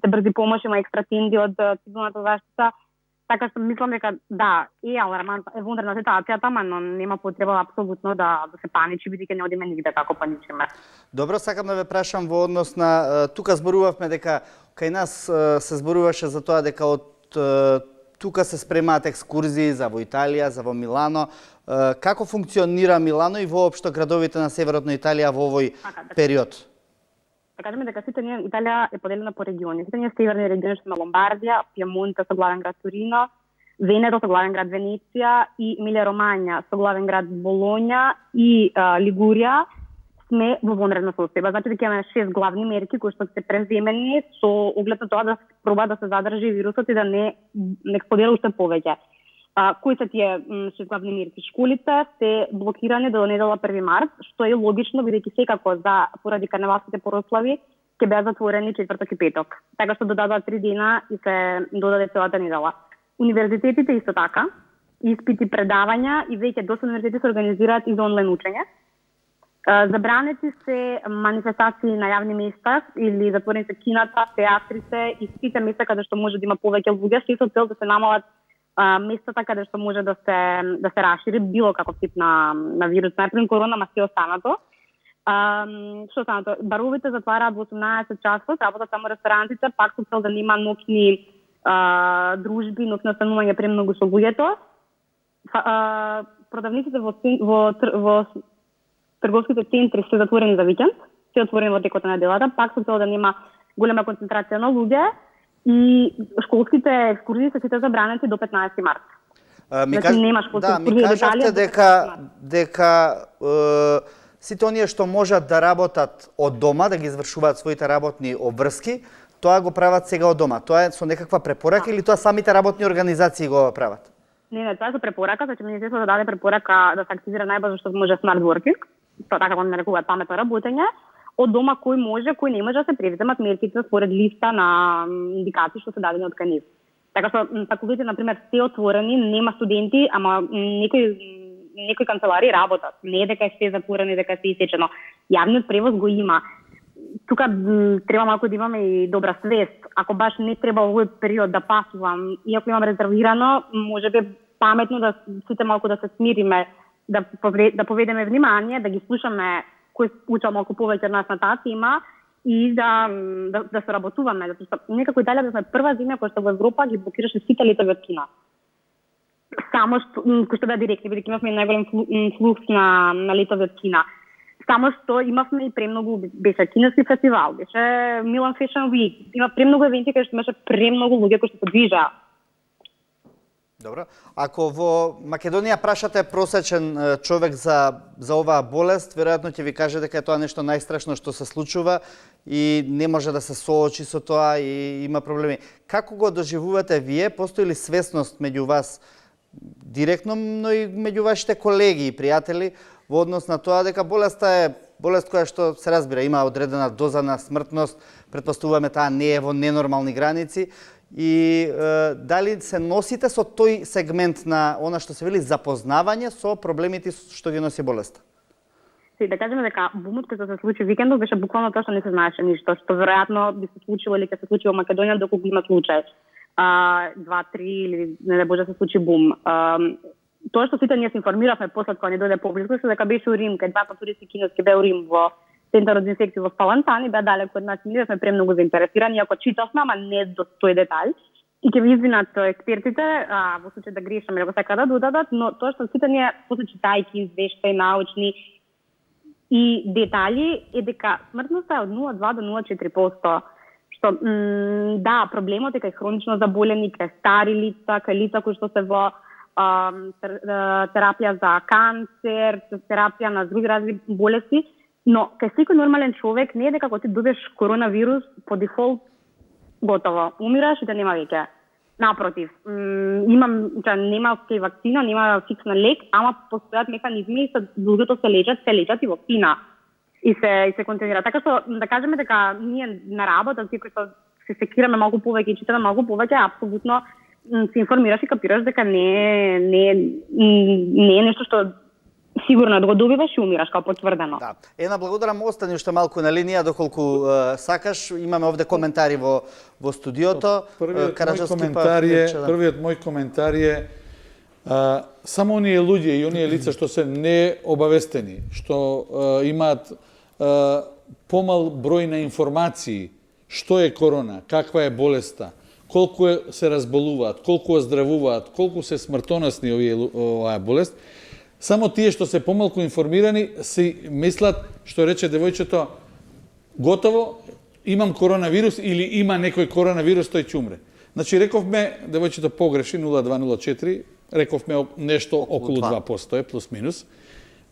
брзи помоши, има екстра тенди од цивилната заштита. Така што мислам дека да, е алармантна, е вонредна ситуацијата, но нема потреба апсолутно да се паничи, бидејќи не одиме нигде како паничиме. Добро, сакам да ве прашам во однос на тука зборувавме дека кај нас се зборуваше за тоа дека од тука се спремаат екскурзии за во Италија, за во Милано. Како функционира Милано и воопшто градовите на северот на Италија во овој период? Да кажеме дека сите ние Италија е поделена по региони. Сите ние северни региони што на Ломбардија, Пиемонте со главен град Торино, Венето со главен град Венеција и Емилија Ромања со главен град Болоња и Лигурија сме во вонредна состојба. Значи дека имаме 6 главни мерки кои што се преземени со оглед на тоа да проба да се задржи вирусот и да не експлодира уште повеќе. Кои се тие 6 главни мерки? Школите се блокирани до недела 1 март, што е логично бидејќи секако поради карневалските прослави ќе беа затворени четврток и петок. Така што додадоа 3 дена и се додаде целата недела. Универзитетите исто така, испити, предавања и веќе доста универзитети се организираат и за онлайн учење. Забранети се манифестации на јавни места или затворени се кината, театрите и сите места каде што може да има повеќе луѓе, се со цел да се намалат местата каде што може да се расшири било каков тип на вирус, најпред корона, ма се останато. Што останато? Баровите затвараат во 18 часот, работат само ресторантите, пак со цел да нема ноќни дружби, ноќно останување премногу со луѓето. Продавниците во трговските центри се затворени за викенд, се отворени во текот на неделата, пак со цел да нема голема концентрација на луѓе и школските екскурзии се сите забранети до 15 март. Ми кажавте дека сите оние што можат да работат од дома, да ги извршуваат своите работни обврски, тоа го прават сега од дома. Тоа е со некаква препорака или тоа самите работни организации го прават? Не, тоа е со препорака, значи Министерството даде препорака да се активира најбрзо што може смарт working, тоа така го нарекуваат паметно работење. Од дома кој може, кој не може да се превземат мерките според листа на индикации што се дадени од КНИС. Така што факултетите на пример се отворени, нема студенти, ама некои канцелари работат. Не е дека е се затворено, дека е се исечено. Јавниот превоз го има. Тука треба малку да имаме и добра свест. Ако баш не треба овој период да пасувам, иако имам резервирано, може би паметно да сите малку да се смириме, да поведеме внимание, да ги слушаме кој уча малку повеќе од нас на таа тема и да соработуваме. Затоа што некако Италија да сме прва земја која што во Европа ги блокираше сите летови од Кина. Само што кој што беа директни, бидејќи имавме најголем флукс на летови од Кина. Само што имавме и премногу, беше кинески фестивал, беше Milan Fashion Week, има премногу евенти кај што имаше премногу луѓе кои што се движаа. Добро. Ако во Македонија прашате просечен човек за оваа болест, веројатно ќе ви каже дека е тоа нешто најстрашно што се случува и не може да се соочи со тоа и има проблеми. Како го доживувате вие? Постои ли свесност меѓу вас директно, но и меѓу вашите колеги и пријатели во однос на тоа дека болеста е болест која што се разбира има одредена доза на смртност, претпоставуваме таа не е во ненормални граници и дали се носите со тој сегмент на она што се вели запознавање со проблемите што ги носи болеста? Да кажеме дека бумот кој се случи викендов беше буквално тоа што не се знаеше ништо, што веројатно би се случило или ќе се случи во Македонија доколку има случај. 2-3 или не да боже се случи бум. Тоа што сите ние се информиравме после кога не дојде поблиску се дека беше у Рим, кај двата туристи кинески беа у Рим во центарот за инфекции во Палантани, беа далеку од нас, ние сме премногу заинтересирани, ако читавме, ама не до тој детаљ. И ќе ви извинат експертите, во случај да грешам, ако сака да додадат, но тоа што сите ние, после читајќи извештаи научни и детали, е дека смртноста е од 0,2 до 0,4%. Што, да, проблемот е кај хронично заболени, кај стари лица, кај лица кои што се во терапија за канцер, терапија на други разни болести, но кај секој нормален човек не е дека кога ти добиеш коронавирус по дефолт готово, умираш и да нема веќе. Напротив, нема вакцина, нема фиксна лек, ама постојат механизми и луѓето се лечат и во Кина. И се континуира. Така што да кажеме дека ние на работа, кои што се секираме малку повеќе и читаме малку повеќе, апсолутно се информираш и капираш дека не е нешто што сигурно да го добиваш и умираш, како потврдено. Да. Ена, благодарам, остани уште малку на линија доколку сакаш. Имаме овде коментари во студиото. Првиот мој коментар е само оние луѓе и оние лица што се необавестени, што имаат помал број на информации, што е корона, каква е болеста, колку се разболуваат, колку оздравуваат, колку се смртоносни оваа болест, само тие што се помалку информирани си мислат, што рече девојчето, готово, имам коронавирус или има некој коронавирус, тој ќе умре. Значи, рековме, девојчето погреши, 0,2-0,4, рековме нешто околу 2% плюс минус.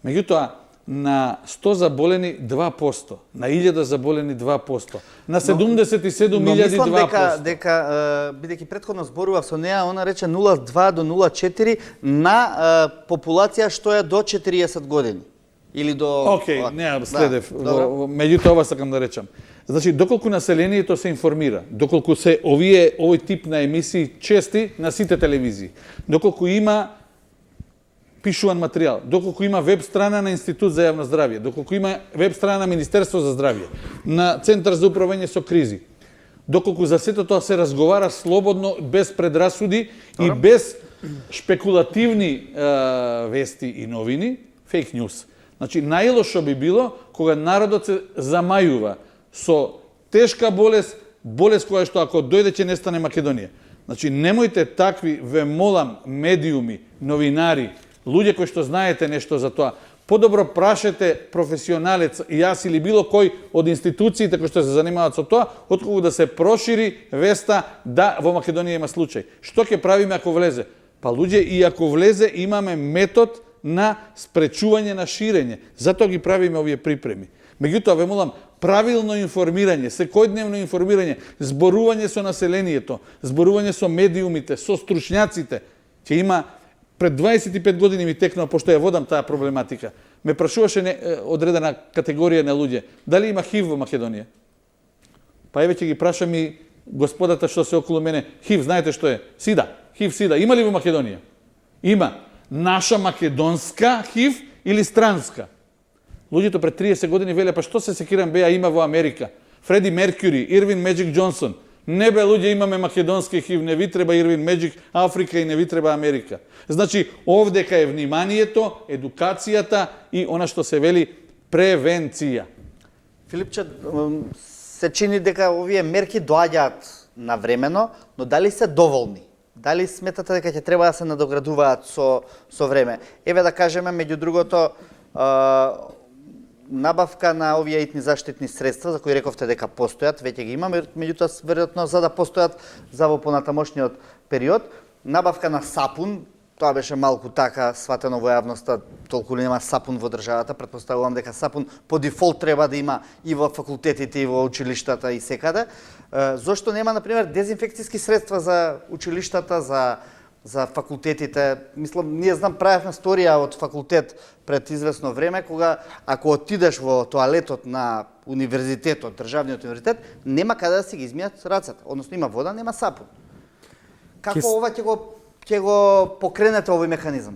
Меѓутоа, на 100 заболени 2%, на 1000 заболени 2%, на 77.000 2%. Но мислам дека бидејќи претходно зборував со неа, она рече 0,2 до 0,4 на популација што е до 40 години. Или до... Океј, не следев. Меѓутоа, ова сакам да речам. Значи, доколку населението се информира, доколку се овој тип на емисии чести на сите телевизии, доколку има пишуван материјал, доколку има веб страна на Институт за јавно здравје, доколку има веб страна на Министерство за здравје, на Центар за управување со кризи, доколку за сето тоа се разговара слободно, без предрасуди и без шпекулативни вести и новини, фейк ньюс. Значи, најлошо би било кога народот се замајува со тешка болест, болест која што ако дојде ќе нестане Македонија. Значи, немојте такви, ве молам, медиуми, новинари, луѓе кои што знаете нешто за тоа, подобро прашете професионалец, јас или било кој од институциите кои што се занимаваат со тоа, отколку да се прошири веста да во Македонија има случај. Што ќе правиме ако влезе? Па луѓе, и ако влезе, имаме метод на спречување на ширење. Затоа ги правиме овие припреми. Меѓутоа, ве молам, правилно информирање, секојдневно информирање, зборување со населението, зборување со медиумите, со стручњаците. Ќе има, пред 25 години ми текнува, пошто ја водам таа проблематика, ме прашуваше одредена категорија на луѓе, дали има ХИВ во Македонија? Па еве ќе ги прашам и господата што се околу мене, ХИВ, знаете што е? СИДА, ХИВ, СИДА, има ли во Македонија? Има. Наша македонска ХИВ или странска? Луѓето пред 30 години веле, па што се секирам беа има во Америка? Фреди Меркюри, Ирвин Меджик Џонсон. Не бе, луѓе, имаме македонски ХИВ, не ви треба Ирвин Меджик, Африка и не ви треба Америка. Значи, овдека е вниманието, едукацијата и она што се вели превенција. Филипче, се чини дека овие мерки доаѓаат навремено, но дали се доволни? Дали сметате дека ќе треба да се надоградуваат со време? Еве да кажеме, меѓу другото, набавка на овие итни заштитни средства, за кои рековте дека постојат, веќе ги имаме, меѓутоа, веројатно, за да постојат за во понатамошниот период, набавка на сапун, тоа беше малку така сватено во јавноста, толку ли нема сапун во државата, претпоставувам дека сапун по дефолт треба да има и во факултетите, и во училиштата и секаде. Зошто нема, например, дезинфекцијски средства за училиштата, за факултетите? Мислам, ние правевме сторија од факултет пред известно време, кога ако отидеш во тоалетот на универзитетот, државниот универзитет, нема каде да си ги измијат рацете. Односно, има вода, нема сапун. Како ова ќе го покренете овој механизам?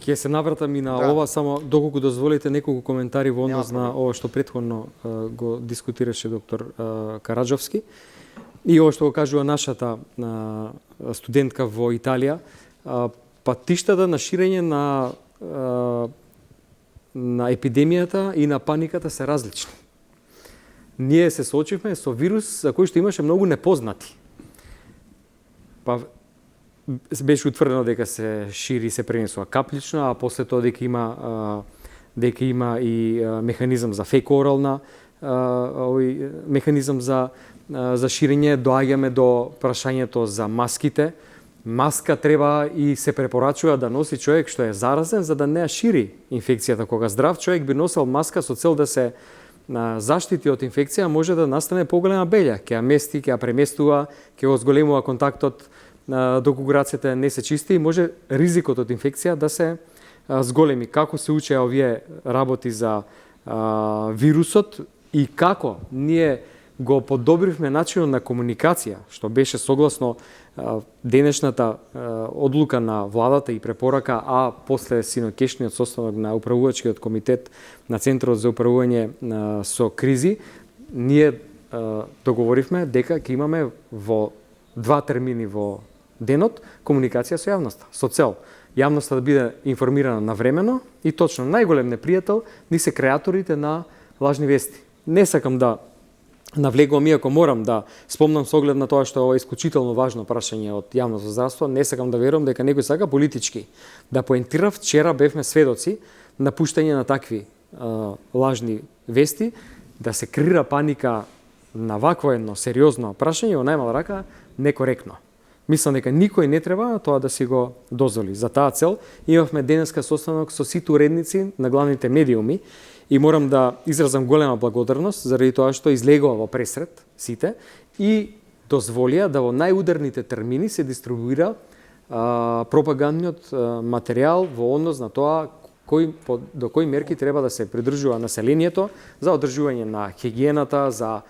Ќе се навратам и на ова, само доколку дозволите неколку коментари во однос на ова што претходно го дискутираше доктор Караџовски и ова што го кажува нашата студентка во Италија. Патиштата на ширење на епидемијата и на паниката се различни. Ние се соочивме со вирус за кој што имаше многу непознати. Па беше утврдено дека се шири, се пренесува каплично, а после тоа дека има и механизам за феко-орална, овој механизам за ширење. Доаѓаме до прашањето за маските. Маска треба и се препорачува да носи човек што е заразен, за да не ја шири инфекцијата. Кога здрав човек би носел маска со цел да се заштити од инфекција, може да настане поголема белја. Ќе ја мести, ќе ја преместува, ќе го зголемува контактот доколку рацете не се чисти, и може ризикот од инфекција да се зголеми. Како се учеа овие работи за вирусот и како ние го подобривме начинот на комуникација, што беше согласно денешната одлука на владата и препорака, а после синокешниот состанок на управувачкиот комитет на Центарот за управување со кризи, ние договоривме дека ќе имаме во 2 термини во денот комуникација со јавноста, со цел јавноста да биде информирана навремено и точно. Најголем непријател ни се креаторите на лажни вести. Не сакам да навлегувам, иако морам да спомнам со оглед на тоа што е ова исклучително важно прашање од јавното здравство, не сакам да верувам дека некој сака политички да поентира. Вчера бевме сведоци на пуштање на такви лажни вести, да се крира паника на вакво едно сериозно прашање, во најмала рака некоректно. Мислам дека никој не треба тоа да си го дозволи. За таа цел имавме денеска состанок со сите уредници на главните медиуми и морам да изразам голема благодарност заради тоа што излегува во пресред сите и дозволија да во најударните термини се дистрибуира пропагандниот материјал во однос на тоа до кои мерки треба да се придржува населението за одржување на хигиената, за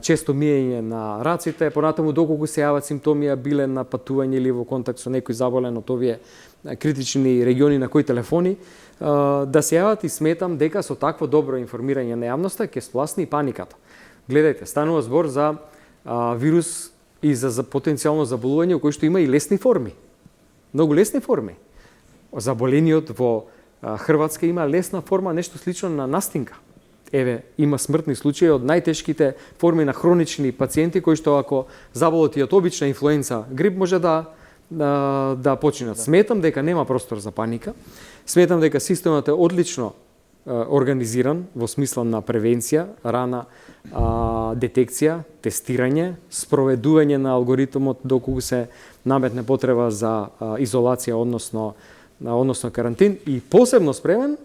често миење на раците, понатаму доколку се јават симптоми, биле на патување или во контакт со некој заболен од овие критични региони на кои телефони, да се јават, и сметам дека со такво добро информирање на јавноста ќе спласни паниката. Гледајте, станува збор за вирус и за потенцијално заболување кој што има и лесни форми. Многу лесни форми. Заболениот во Хрватска има лесна форма, нешто слично на настинка. Еве, има смртни случаи од најтешките форми на хронични пациенти кои што ако заболат и од обична инфлуенца грип може да починат. Сметам дека нема простор за паника. Сметам дека системот е одлично организиран во смисла на превенција, рана детекција, тестирање, спроведување на алгоритмот доколку се наметне потреба за изолација, односно односно карантин, и посебно спремен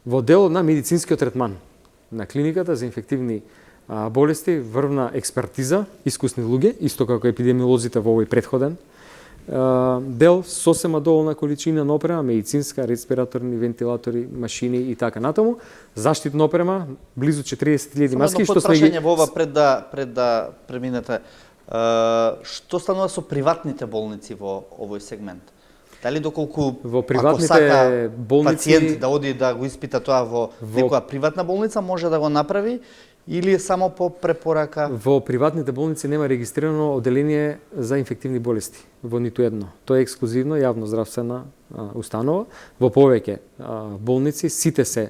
во делот на медицинскиот третман. На клиниката за инфективни болести врвна експертиза, искусни луѓе, исто како епидемиолозите во овој претходен дел, сосема доволна количина на опрема, медицинска, респираторни, вентилатори, машини и така натаму. Заштитна опрема, близу 40.000 маски, што сме ги... во ова пред да преминете. Што станува со приватните болници во овој сегмент? Дали доколку во ако сака болници пациент да оди да го испита тоа во некоја приватна болница, може да го направи или само по препорака? Во приватните болници нема регистрирано оделение за инфективни болести во ниту едно. Тоа е ексклузивно јавно здравствена установа. Во повеќе болници сите се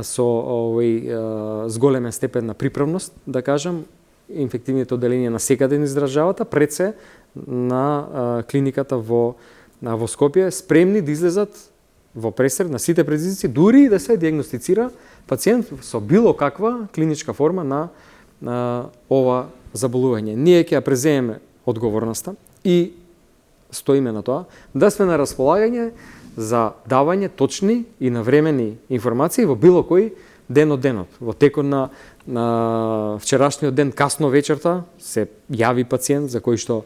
со овој зголемен степен на приправност, да кажам, инфективните оделенија на секаде низ државата, пред се на клиниката во Скопје, спремни да излезат во пресред на сите предизвици, дури да се диагностицира пациент со било каква клиничка форма на ова заболување. Ние ќе ја преземеме одговорноста и стоиме на тоа да сме на располагање за давање точни и навремени информации во било кој ден од денот. Во текот на вчерашниот ден, касно вечерта, се јави пациент за кој што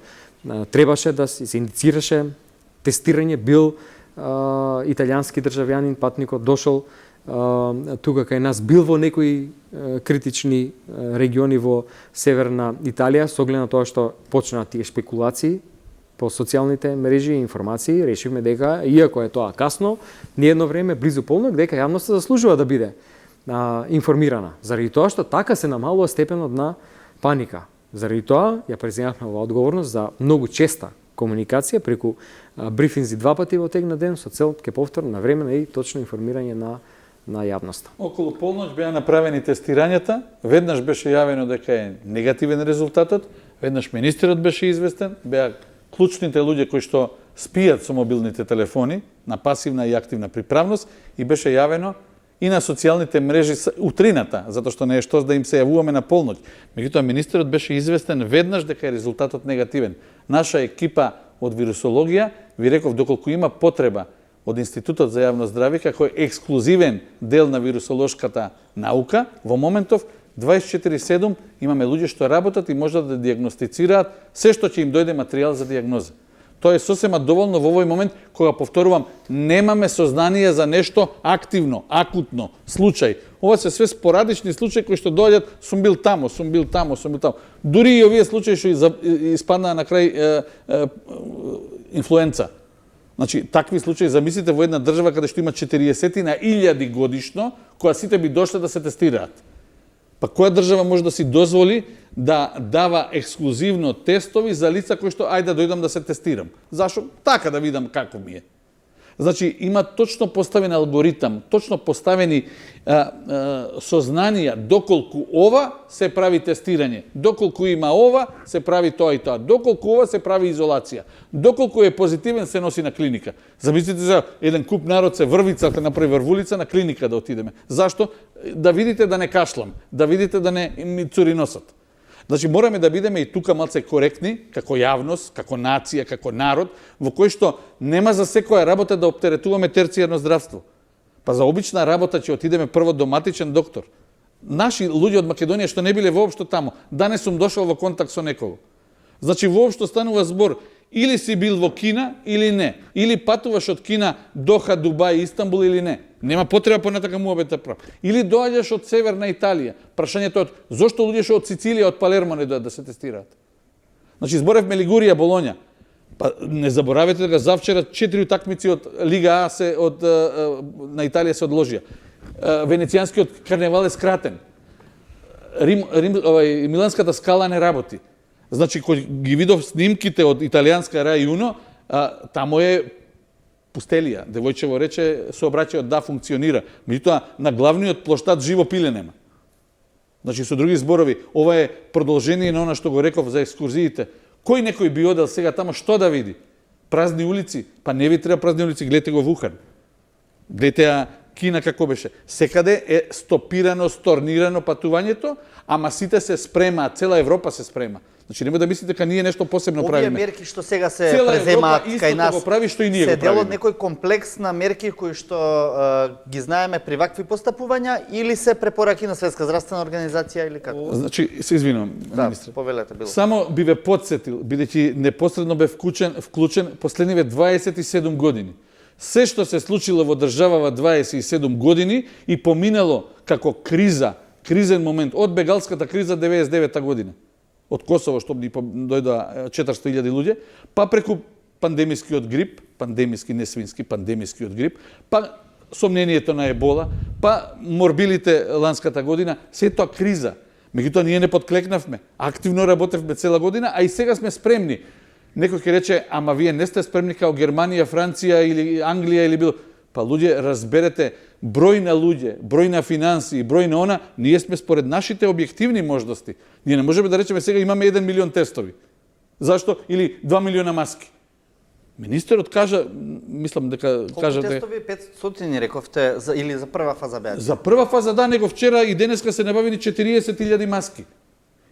требаше да се индицираше тестирање, бил италијански државјанин, патникот дошол тука кај нас, бил во некои критични региони во северна Италија, со оглед на тоа што почнаа тие шпекулации по социјалните мрежи и информации, решивме дека, иако е тоа касно, ние едно време близу полнок, дека јавноста заслужува да биде информирана. Заради тоа што така се намалува степенот на паника. Заради тоа ја преземавме оваа одговорност за многу честа комуникација преку брифинзи 2 пати во тек на ден со цел, ке повторам, навремено и точно информирање на јавноста. Околу полноќ беа направени тестирањата, веднаш беше јавено дека е негативен резултатот, веднаш министерот беше известен, беа клучните луѓе кои што спијат со мобилните телефони на пасивна и активна приправност и беше јавено и на социјалните мрежи утрината, затоа што не е што да им се јавуваме на полноќ. Меѓутоа, министерот беше известен веднаш дека е резултатот негативен. Наша екипа од вирусологија, ви реков, доколку има потреба од Институтот за јавно здравје, како е ексклузивен дел на вирусолошката наука, во моментов 24/7 имаме луѓе што работат и можат да диагностицираат се што ќе им дојде материјал за диагноза. Тоа е сосема доволно во овој момент, кога, повторувам, немаме сознание за нешто активно, акутно, случај. Ова се све спорадични случаи кои што доаѓат, сум бил тамо. Дури и овие случаи што испаднаа на крај инфлуенца. Значи, такви случаи, замислите во една држава каде што има 40.000 годишно, која сите би дошле да се тестираат. Па која држава може да си дозволи да дава ексклузивно тестови за лица кои што ајде да дојдам да се тестирам? Зашо? Така да видам како ми е. Значи, има точно поставен алгоритам, точно поставени сознанија доколку ова се прави тестирање, доколку има ова се прави тоа и тоа, доколку ова се прави изолација, доколку е позитивен се носи на клиника. Замислите за еден куп народ се врвицата направи врвулица на клиника да отидеме. Зашто? Да видите да не кашлам, да видите да не ми цури носот. Значи, мораме да бидеме и тука малце коректни, како јавност, како нација, како народ, во кој што нема за секоја работа да оптеретуваме терцијарно здравство. Па за обична работа ќе отидеме прво до матичен доктор. Наши луѓе од Македонија што не биле воопшто тамо, данес сум дошол во контакт со некого. Значи, воопшто станува збор, или си бил во Кина или не, или патуваш од Кина Доха, Дубај, Истанбул или не. Нема потреба понатака муабет да прав. Или доаѓаш од северна Италија. Прашањето е зошто луѓе од Сицилија, од Палермо не доаѓаат да се тестираат? Значи, зборевме Лигурија, Болоња. Па не заборавете дека завчера 4 утакмици од Лига А на Италија се одложија. Венецијанскиот карневал е скратен. Миланската скала не работи. Значи, кој ги видов снимките од италијанска Рај Уно, тамо е пустелија. Девојчево рече, сообраќајот да функционира. Меѓутоа, на главниот плоштад живо пиле нема. Значи, со други зборови, ова е продолжение на она што го реков за екскурзиите. Кој некој би одел сега тамо, што да види? Празни улици? Па не ви треба празни улици, гледате го Вухан. Гледате Кина како беше. Секаде е стопирано, сторнирано патувањето, ама сите се спрема, цела Европа се спрема. Значи нема да мислите дека ние нешто посебно Овие правиме. мерки што сега се Цела преземаат Европа кај истото нас го прави што и ние се го дел од правиме. некој комплекс на мерки кои што ги знаеме при вакви постапувања или се препораки на Светска здравствена организација или како? Значи се извинувам, Да, министре. повелете било. Само би ве подсетил, бидејќи непосредно бе вклучен последниве 27 години. Се што се случило во државава 27 години и поминало како кризен момент од бегалската криза 99 година. Од Косово што ни дојдоа 400.000 луѓе, па преку пандемискиот грип, пандемиски не свински, пандемискиот грип, па сомнението на ебола, па морбилите ланската година, се тоа криза. Меѓутоа ние не подклекнавме, активно работевме цела година, а и сега сме спремни. Некој ќе рече, ама вие не сте спремни као Германија, Франција или Англија или било. Па луѓе, разберете, број на луѓе, број на финанси, број на она, ние сме според нашите објективни можности. Ние не можеме да речеме сега имаме 1 милион тестови. Зашто? Или 2 милиона маски. Министерот кажа, мислам дека кажа Колку тестови? 500 рековте или за прва фаза беа? за прва фаза да, него вчера и денеска се набавени 40.000 маски.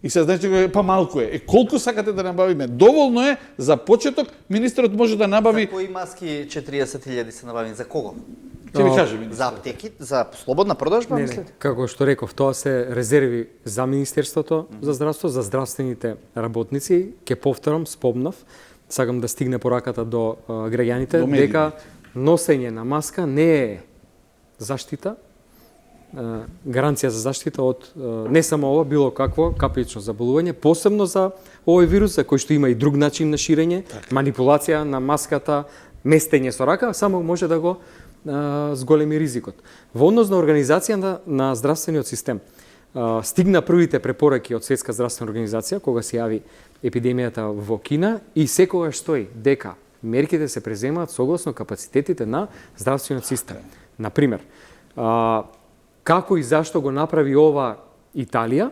И се знаете, па малку е. Колку сакате да набавиме? Доволно е, за почеток, министерот може да набави... За кои маски 40.000 се набавени? За кого? Ќе ви кажа, министер. За аптеки? За слободна продажба, Не, мислите? како што реков, тоа се резерви за Министерството за здравство, за здравствените работници. Ке повторам, спомнав, сакам да стигне пораката до граѓаните, До медиите. дека носење на маска не е заштита, гаранција за заштита од не само ова, било какво капелично заболување, посебно за овој вирус, за кој што има и друг начин на ширење, манипулација на маската, местење со рака, само може да го зголеми ризикот. Во однос на организација на здравствениот систем, стигна првите препораки од Светска здравствена организација кога се јави епидемијата во Кина и секогаш стои дека мерките се преземаат согласно капацитетите на здравствениот систем. Например, како и зашто го направи ова Италија,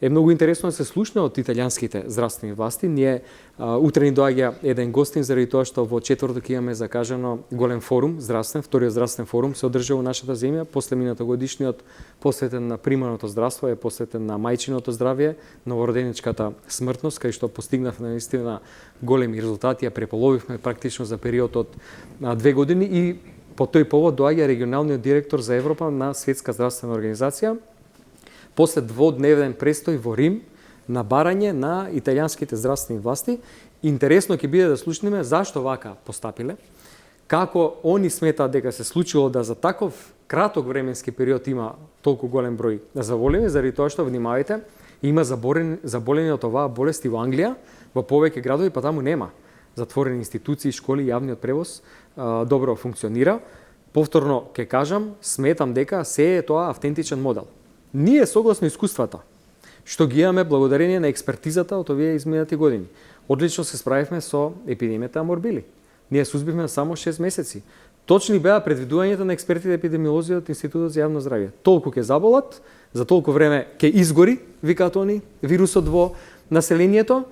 е многу интересно да се слушне од италијанските здравствени власти. Ние утре ни доаѓа еден гостин заради тоа што во четврток имаме закажано голем форум здравствен, вториот здравствен форум се одржа во нашата земја, после минатогодишниот посветен на примарното здравство е посветен на мајчиното здравје, новороденичката смртност, кај што постигнавме наистина големи резултати, ја преполовивме практично за период од 2 години и по тој повод доаѓа регионалниот директор за Европа на Светска здравствена организација, после дводневен престој во Рим на барање на италијанските здравствени власти. Интересно ќе биде да слушнеме зашто вака постапиле, како они сметаат дека се случило да за таков краток временски период има толку голем број заболени, заради тоа што, внимавајте, има заболени од оваа болест и во Англија, во повеќе градови, па таму нема. Затворени институции, школи, јавниот превоз добро функционира. Повторно ќе кажам, сметам дека се е тоа автентичен модел. Ние согласно искуствата што ги имаме благодарение на експертизата од овие изминати години, одлично се справивме со епидемијата морбили. Ние сузбивме само 6 месеци. Точни беа предвидувањата на експертите епидемиолози од Институтот за јавно здравје. Толку ќе заболат, за толку време ќе изгори, викаат они, вирусот во населението.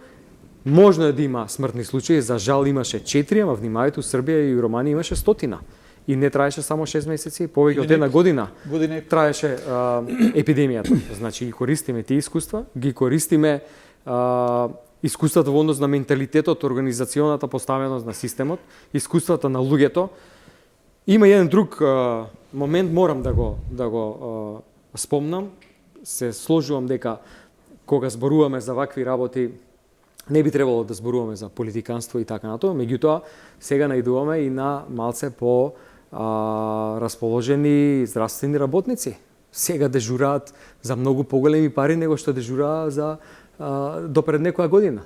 Можно е да има смртни случаи, за жал имаше 4, ама внимавајте, у Србија и у Романија имаше 100. И не траеше само 6 месеци, повеќе од една година траеше епидемијата. Значи ги користиме тие искуства, ги користиме искуствата во однос на менталитетот, организационата поставеност на системот, искуствата на луѓето. Има еден друг момент, морам да го спомнам. Се сложувам дека кога зборуваме за вакви работи, не би требало да зборуваме за политиканство и така натаму, меѓутоа сега наидуваме и на малце по расположени здравствени работници. Сега дежураат за многу поголеми пари него што дежураа за до пред некоја година.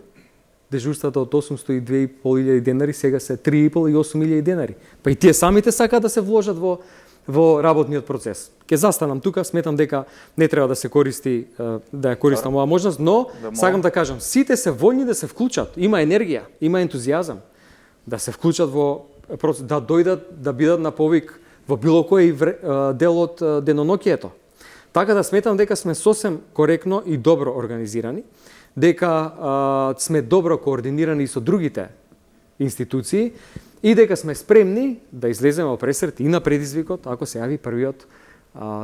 Дежурствата од 802.500 денари сега се 3.500 и 8.000 денари. Па и тие самите сакаат да се вложат во работниот процес. Ке застанам тука, сметам дека не треба да се користи, да ја користам оваа можност, но сакам да кажам, сите се војни да се вклучат, има енергија, има ентузијазам, да се вклучат во процес, да дојдат, да бидат на повик во било кој дел од денонокието. Така да сметам дека сме сосем коректно и добро организирани, дека сме добро координирани со другите институции и дека сме спремни да излеземе во пресрет и на предизвикот ако се јави првиот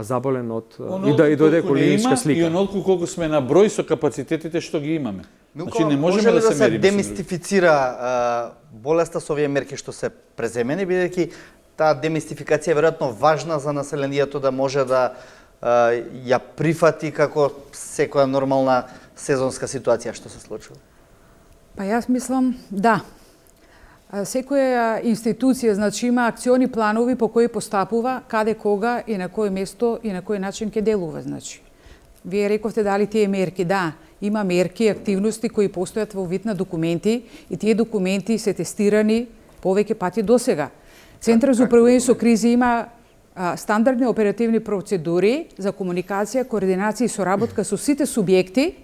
заболен од и да дојде клиничка слика. И онолку колку сме на број со капацитетите што ги имаме. Милко, Значи не можеме може ли да да се се мериме со други. демистифицира болеста со овие мерки што се преземени, бидејќи таа демистификација е веројатно важна за населението да може да ја прифати како секоја нормална сезонска ситуација што се случува? Па јас мислам, да. Секоја институција, значи, има акциони планови по кои постапува, каде, кога и на кој место и на кој начин ќе делува, значи. Вие рековте дали тие мерки, да, има мерки, активности кои постојат во вид на документи и тие документи се тестирани повеќе пати досега. Центар за управување со кризи има стандардни оперативни процедури за комуникација, координација и соработка со сите субјекти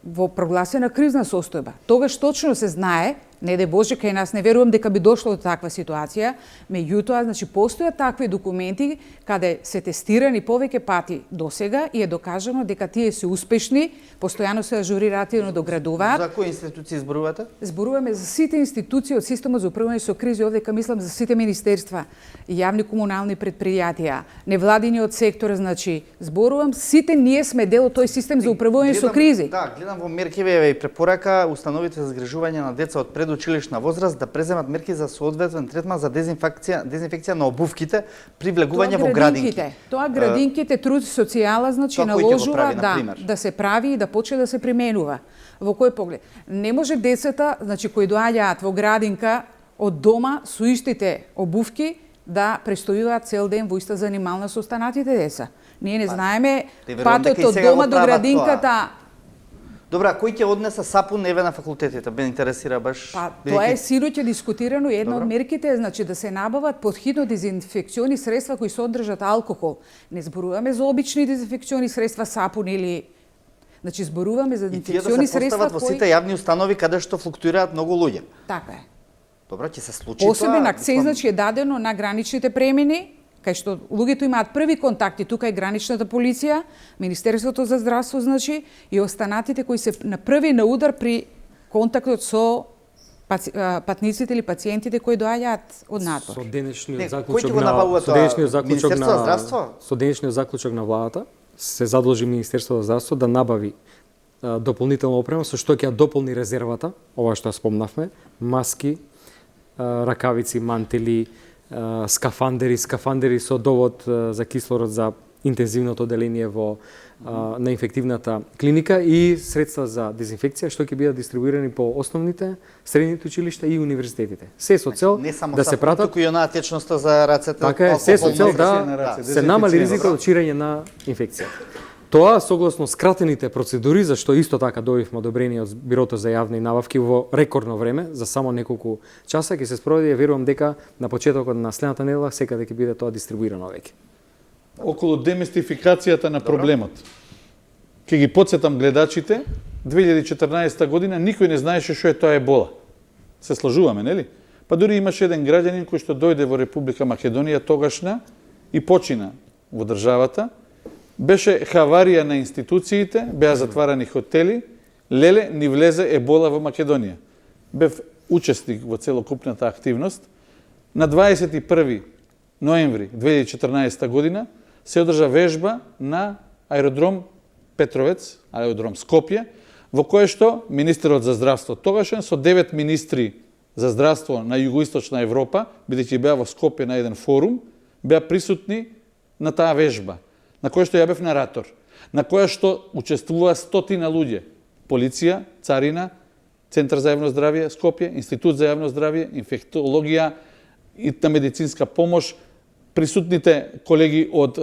во прогласена кризна состојба. Тогаш точно се знае, не де Боже, кај нас не верувам дека би дошло до таква ситуација, меѓутоа, значи, постојат такви документи каде се тестирани повеќе пати досега и е докажано дека тие се успешни, постојано се ажурираат и надоградуваат. За кои институции зборувате? Зборуваме за сите институции од системот за управување со кризи, овдека мислам за сите министерства, јавни комунални предпријатија, невладиниот сектор, значи, зборувам, сите ние сме дел од тој систем за управување со кризи. Да, гледам во меркиве и препорака установите за згрижување на деца од предучилишна возраст да преземат мерки за соодветен третман за дезинфекција на обувките при влегување во градинки. Тоа градинките, труд и социјала, значи, Тоа кој ќе го наложува прави, да се прави и да почне да се применува. Во кој поглед? Не може децата, значи, кои доаѓаат во градинка од дома со истите обувки да престојуваат цел ден во иста занимална со останатите деца. Ние не знаеме патот од дома до градинката. Добра, кој ќе однесе сапун еве на факултетите? Ме интересира баш. Па, тоа е синоќа дискутирано и една од мерките е, значи, да се набават подхитно дезинфекциони средства кои содржат алкохол. Не зборуваме за обични дезинфекциони средства, сапун или... Значи, зборуваме за дезинфекциони средства кои... И тие да се постават во сите јавни установи каде што флуктуираат многу луѓе. Така е. Добра, ќе се случи Посебен тоа. акцент, значи, е дадено на граничните премини, кај што луѓето имаат први контакти, тука е граничната полиција, Министерството за здравство, значи, и останатите кои се на први на удар при контактот со патниците или пациентите кои доаѓаат од надвор. Со денешниот кој ќе го набавува тоа? Министерство за здравство? Со денешниот заклучок на владата се задолжи Министерството за здравство да набави дополнителна опрема со што ќе дополни резервата, ова што спомнавме, маски, ракавици, мантели, скафандери со довод за кислород за интензивното оделение на инфективната клиника и средства за дезинфекција што ќе бидат дистрибуирани по основните, средните училишта и универзитетите. Се со цел да се пратат, туку и онаа течноста за рацете. Така е, се со цел да се намали ризикот од ширење на инфекцијата. Тоа согласно скратените процедури, зашто исто така добивме одобрение од Бирото за јавни набавки во рекордно време, за само неколку часа ќе се спроведе, верувам дека на почетокот на следната недела секаде ќе биде тоа дистрибуирано веќе. Околу демистификацијата на проблемот. Ке ги потсетам гледачите, 2014 година никој не знаеше што е тоа ебола. Се сложуваме, нели? Па дури имаше еден граѓанин кој што дојде во Република Македонија тогашна и почина во државата. Беше хаварија на институциите, беа затварани хотели, леле ни влезе ебола во Македонија. Бев учесник во целокупната активност. На 21. ноември 2014 година се одржа вежба на аеродром Петровец, аеродром Скопје, во кое што министерот за здравство тогашен со 9 министри за здравство на југоисточна Европа, бидејќи беа во Скопје на еден форум, беа присутни на таа вежба, на која што ја бев наратор, на која што учествува стотина луѓе. Полиција, царина, Центар за јавно здравје, Скопје, Институт за јавно здравје, инфектологија и на медицинска помош, присутните колеги од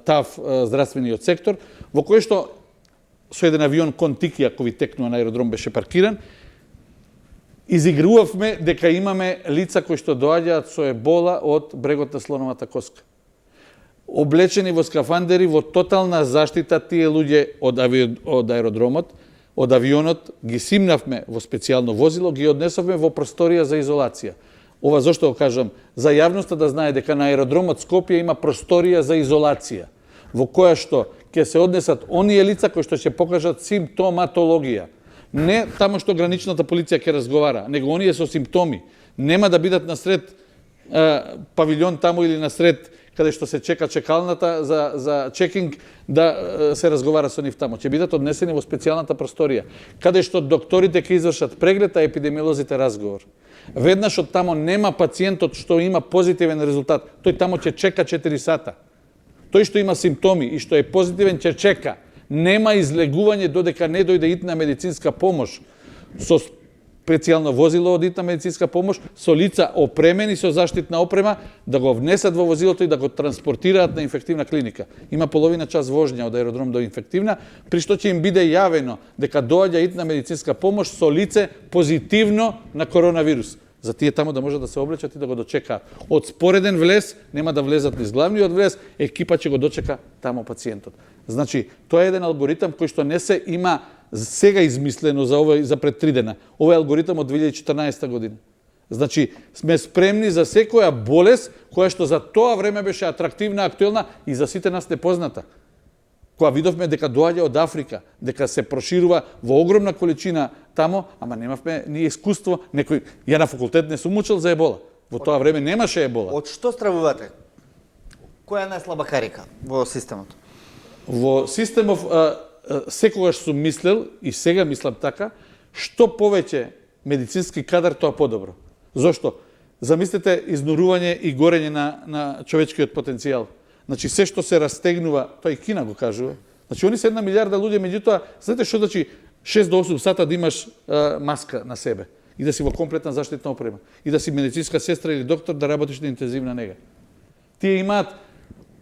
ТАВ, здравствениот сектор, во кој што со еден авион Контики, ако ви текнува на аеродром, беше паркиран, изигрувавме дека имаме лица кои што доаѓаат со ебола од брегот на Слоновата коска. Облечени во скафандери, во тотална заштита, тие луѓе од аеродромот, од авионот, ги симнавме во специјално возило, ги однесовме во просторија за изолација. Ова зошто го кажам? За јавноста да знае дека на аеродромот Скопје има просторија за изолација, во која што ќе се однесат оние лица кои што ќе покажат симптоматологија. Не тамо што граничната полиција ќе разговара, него оние со симптоми. Нема да бидат насред павилјон таму или насред каде што се чека чекалната за чекинг, да се разговара со нив тамо. Ќе бидат однесени во специјалната просторија, каде што докторите ќе извршат преглед, а епидемиолозите разговор. Веднаш од тамо нема пациентот што има позитивен резултат, тој тамо ќе чека 4 сата. Тој што има симптоми и што е позитивен ќе чека. Нема излегување додека не дојде итна медицинска помош со специјално возило од итна медицинска помош, со лица опремени со заштитна опрема, да го внесат во возилото и да го транспортираат на инфективна клиника. Има половина час воžnја од аеродром до инфективна, при што ќе им биде јавено дека доаѓа итна медицинска помош со лице позитивно на коронавирус. За тие тамо да можат да се облечат и да го дочекаат. Од спореден влез, нема да влезат низ главниот влез, екипа ќе го дочека тамо пациентот. Значи, тоа е еден алгоритам кој што не се има сега измислено за пред 3 дена. Ова е алгоритам од 2014 година. Значи, сме спремни за секоја болест која што за тоа време беше атрактивна, актуелна и за сите нас непозната. Која видовме дека доаѓа од Африка, дека се проширува во огромна количина тамо, ама немавме ни искуство, некој ја на факултет не сум учил за ебола. Во тоа време немаше ебола. Од што стравувате? Која е најслаба карика во системот? Во системов секогаш сум мислел и сега мислам така, што повеќе медицински кадар, тоа подобро. Зошто? Замислете изнурување и горење на човечкиот потенцијал. Значи, се што се растегнува, тоа и Кина го кажува. Значи, они се 1 милиарда луѓе, меѓутоа, знаете што значи 6 до 8 сата да имаш маска на себе и да си во комплетна заштитна опрема и да си медицинска сестра или доктор да работиш на интензивна нега. Тие имаат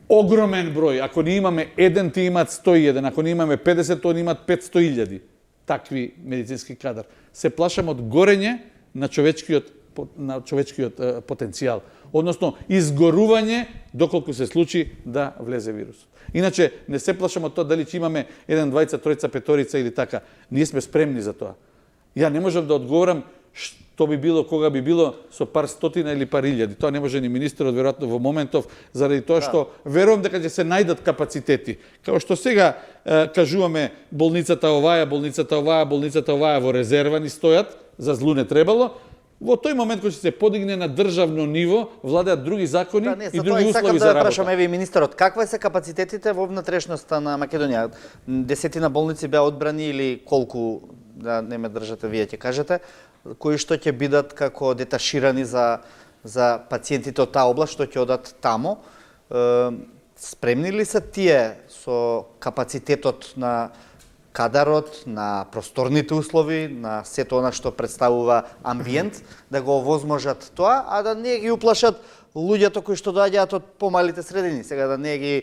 огромен број. Ако не имаме 1, тие имаат 101. Ако не имаме 50, тоа имаат 500.000 такви медицински кадар. Се плашам од горење на човечкиот потенцијал. Односно, изгорување доколку се случи да влезе вирус. Иначе, не се плашам од тоа дали ќе имаме 1, 2, 3, 5 или така. Ние сме спремни за тоа. Ја не можам да одговорам што би било, кога би било со пар стотина или пар илјади. Тоа не може ни министерот веројатно во моментов, заради тоа што верувам дека ќе се најдат капацитети. Као што сега кажуваме болницата оваа во резерва ни стојат, за злу не требало. Во тој момент кој ќе се подигне на државно ниво, владеат други закони и други услови за работа. Прашам еве министерот, каква се капацитетите во внатрешноста на Македонија? Десетина болници беа одбрани или колку, да не ме држате, вие ќе кажете, кои што ќе бидат како деташирани за пациентите од таа област што ќе одат тамо? Спремни ли се тие со капацитетот на кадарот, на просторните услови, на сето она што представува амбиент, да го овозможат тоа, а да не ги уплашат луѓето кои што доаѓаат од помалите средини. Сега да не ги...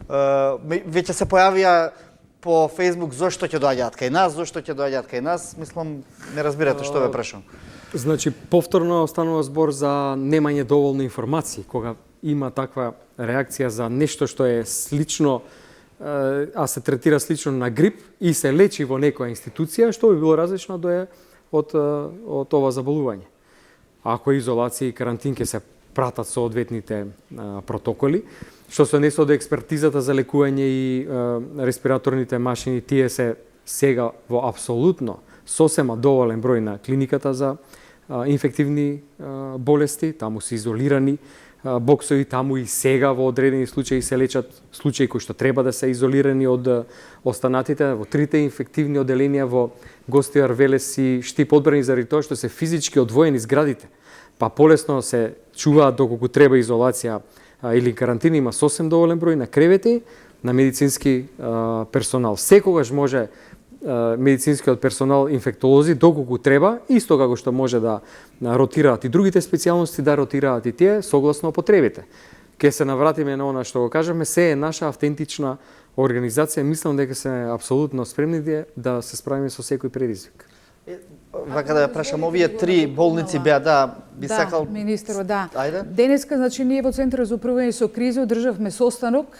Веќе се појавија по Facebook зошто ќе доаѓаат кај нас, мислам, не разбирате што ве прашам. Значи, повторно станува збор за немање доволно информации, кога има таква реакција за нешто што е слично, а се третира слично на грип и се лечи во некоја институција, што би било различно од ова заболување. Ако изолација и карантин ќе се пратат соодветните протоколи, што се однесува до експертизата за лекување и респираторните машини, тие се сега во апсолутно сосема доволен број на клиниката за инфективни болести, таму се изолирани боксови, таму и сега во одредени случаи се лечат случаи кои што треба да се изолирани од останатите во 3 инфективни оделенија во Гостивар, Велес и Штип, одбрани заради тоа што се физички одвоени зградите, па полесно се чуваат доколку треба изолација или карантина. Има сосем доволен број на кревети, на медицински персонал. Секогаш може медицинскиот персонал, инфектолози, доколку треба, исто како што може да ротираат и другите специјалности, да ротираат и тие согласно потребите. Ке се навратиме на она што го кажаме, се е наша автентична организација. Мислам дека се апсолутно спремни да се справиме со секој предизвик. Вака да ја прашам, овие 3 болници беа, би сакал... Министерот, Ајде. Денеска, значи, ние во Центарот за управување со кризи одржавме состанок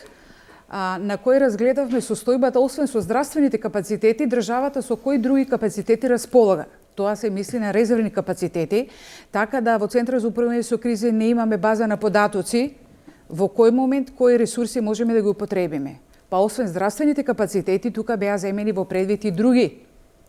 на кој разгледавме состојбата, освен со здравствените капацитети, државата со кои други капацитети располага. Тоа се мисли на резервни капацитети, така да во Центарот за управување со кризи не имаме база на податоци во кој момент, кои ресурси можеме да ги употребиме. Па освен здравствените капацитети, тука беа земени во предвид и други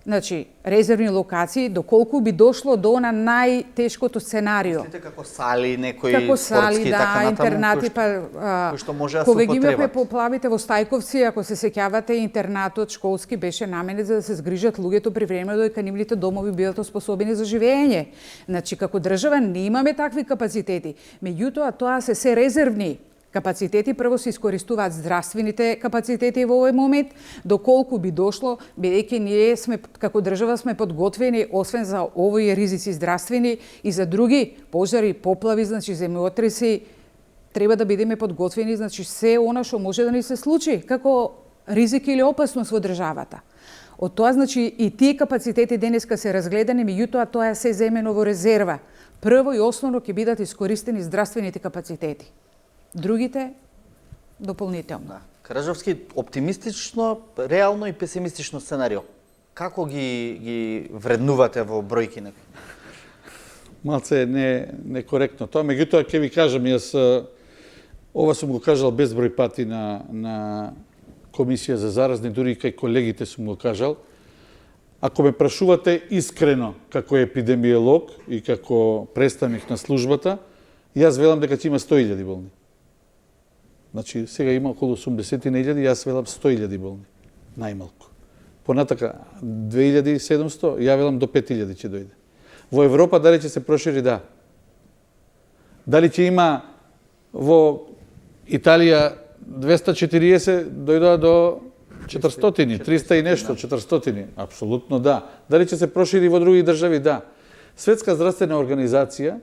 значи резервни локации, доколку би дошло до на најтешкото сценарио. Мислите како сали, некои Како спортски сали, и така натаму, интернати, кои што може да се кога ги имавме употребат. поплавите во Стајковци, ако се сеќавате, интернатот школски беше наменет за да се згрижат луѓето при време додека нивните домови бидат способени за живење. Значи, како држава не имаме такви капацитети. Меѓутоа, тоа се резервни капацитети, прво се искористуваат здравствените капацитети во овој момент, доколку би дошло, бидејќи ние сме како држава сме подготвени освен за овој ризици здравствени и за други пожари, поплави, значи земјотреси, треба да бидеме подготвени, значи се она што може да ни се случи како ризик или опасност во државата. Од тоа, значи, и тие капацитети денеска се разгледани, меѓутоа тоа се земено во резерва. Прво и основно ќе бидат искористени здравствените капацитети. Другите дополнително. Да. Кражовски, оптимистично, реално и песимистично сценарио. Како ги вреднувате во бројки некои? Малце некоректно тоа, меѓутоа ќе ви кажам, јас ова сум го кажал безброј пати на Комисија за заразни, дури и кај колегите сум го кажал. Ако ме прашувате искрено како епидемиолог и како представник на службата, јас велам дека ќе има 100.000 болни. Значи, сега има околу 80.000, јас велам 100.000 болни, најмалку. Понатака, 2.700, ја велам до 5.000 ќе дојде. Во Европа дали ќе се прошири? Да. Дали ќе има во Италија 240, дојдоа до 400, 300 и нешто, 400. Апсолутно да. Дали ќе се прошири во други држави? Да. Светска здравствена организација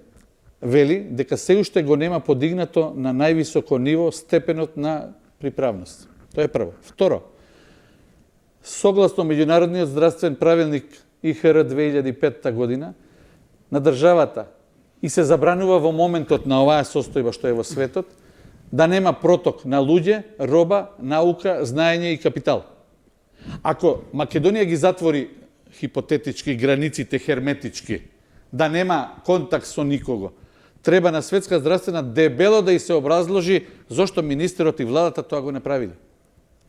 вели дека се уште го нема подигнато на највисоко ниво степенот на приправност. Тоа е прво. Второ, согласно Меѓународниот здравствен правилник ИХР 2005 година, на државата и се забранува во моментот на оваа состојба што е во светот, да нема проток на луѓе, роба, наука, знаење и капитал. Ако Македонија ги затвори хипотетички границите херметички, да нема контакт со никого, треба на Светска здравствена дебело да и се образложи зошто министерот и владата тоа го направиле.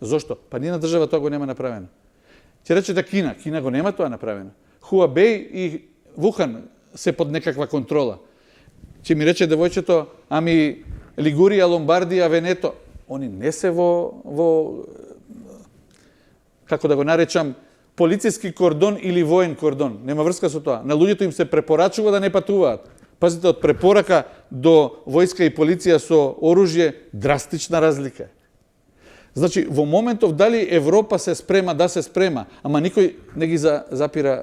Зошто? Па ние на држава тоа го нема направено. Ќе речете Кина. Кина го нема тоа направено. Хуабей и Вухан се под некаква контрола. Ќе ми рече девојчето, ами Лигурија, Ломбардија, Венето, они не се во како да го наречам, полициски кордон или воен кордон. Нема врска со тоа. На луѓето им се препорачува да не патуваат. Пазите, од препорака до војска и полиција со оружје, драстична разлика. Значи, во моментов дали Европа се спрема, да се спрема, ама никој не ги запира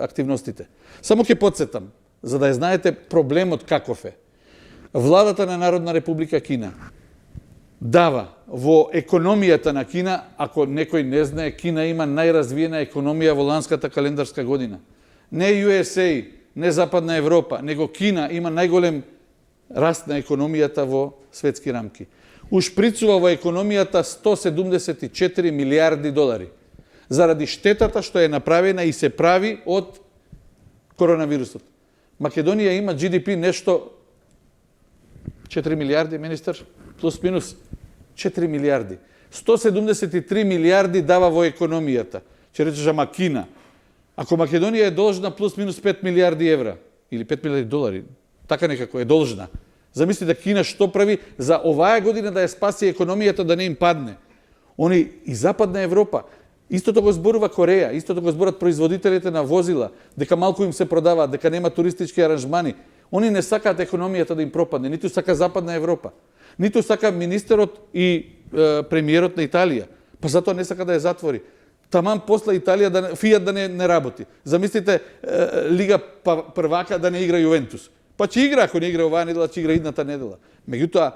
активностите. Само ќе подсетам, за да ја знаете проблемот каков е. Владата на Народна република Кина дава во економијата на Кина, ако некој не знае, Кина има најразвиена економија во ланската календарска година. Не USA, не Западна Европа, него Кина има најголем раст на економијата во светски рамки. Ушприцува во економијата 174 милиарди долари заради штетата што е направена и се прави од коронавирусот. Македонија има GDP нешто 4 милиарди, министер, плюс минус 4 милиарди. 173 милиарди дава во економијата. Ќе речеш, ама Кина. Ако Македонија е должна плюс минус 5 милиарди евра, или 5 милиарди долари, така некако е должна. Замисли да Кина што прави за оваа година да ја спаси економијата да не им падне. Они и Западна Европа, истото го зборува Кореја, истото го зборат производителите на возила, дека малку им се продаваат, дека нема туристички аранжмани. Они не сакаат економијата да им пропадне, ниту сака Западна Европа, ниту сака министерот и премиерот на Италија. Па затоа не сака да ја затвори. Таман после Италија Фијат да не работи. Замислите Лига првака да не игра Јувентус. Па ќе игра, ако не игра оваа недела, ќе игра идната недела. Меѓутоа,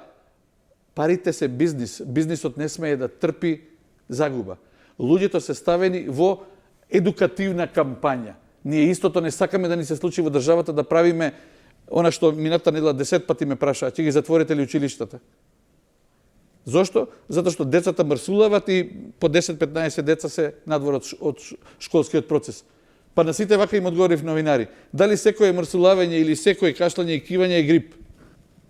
парите се бизнис. Бизнисот не смее да трпи загуба. Луѓето се ставени во едукативна кампања. Ние истото не сакаме да ни се случи во државата да правиме она што мината недела 10 пати ме праша, ќе ги затворите ли училиштата? Зошто? Затоа што децата мрсулават и по 10-15 деца се надвор од школскиот процес. Па на сите вака им одговорив новинари. Дали секој мрсулавање или секој кашлање и кивање е грип?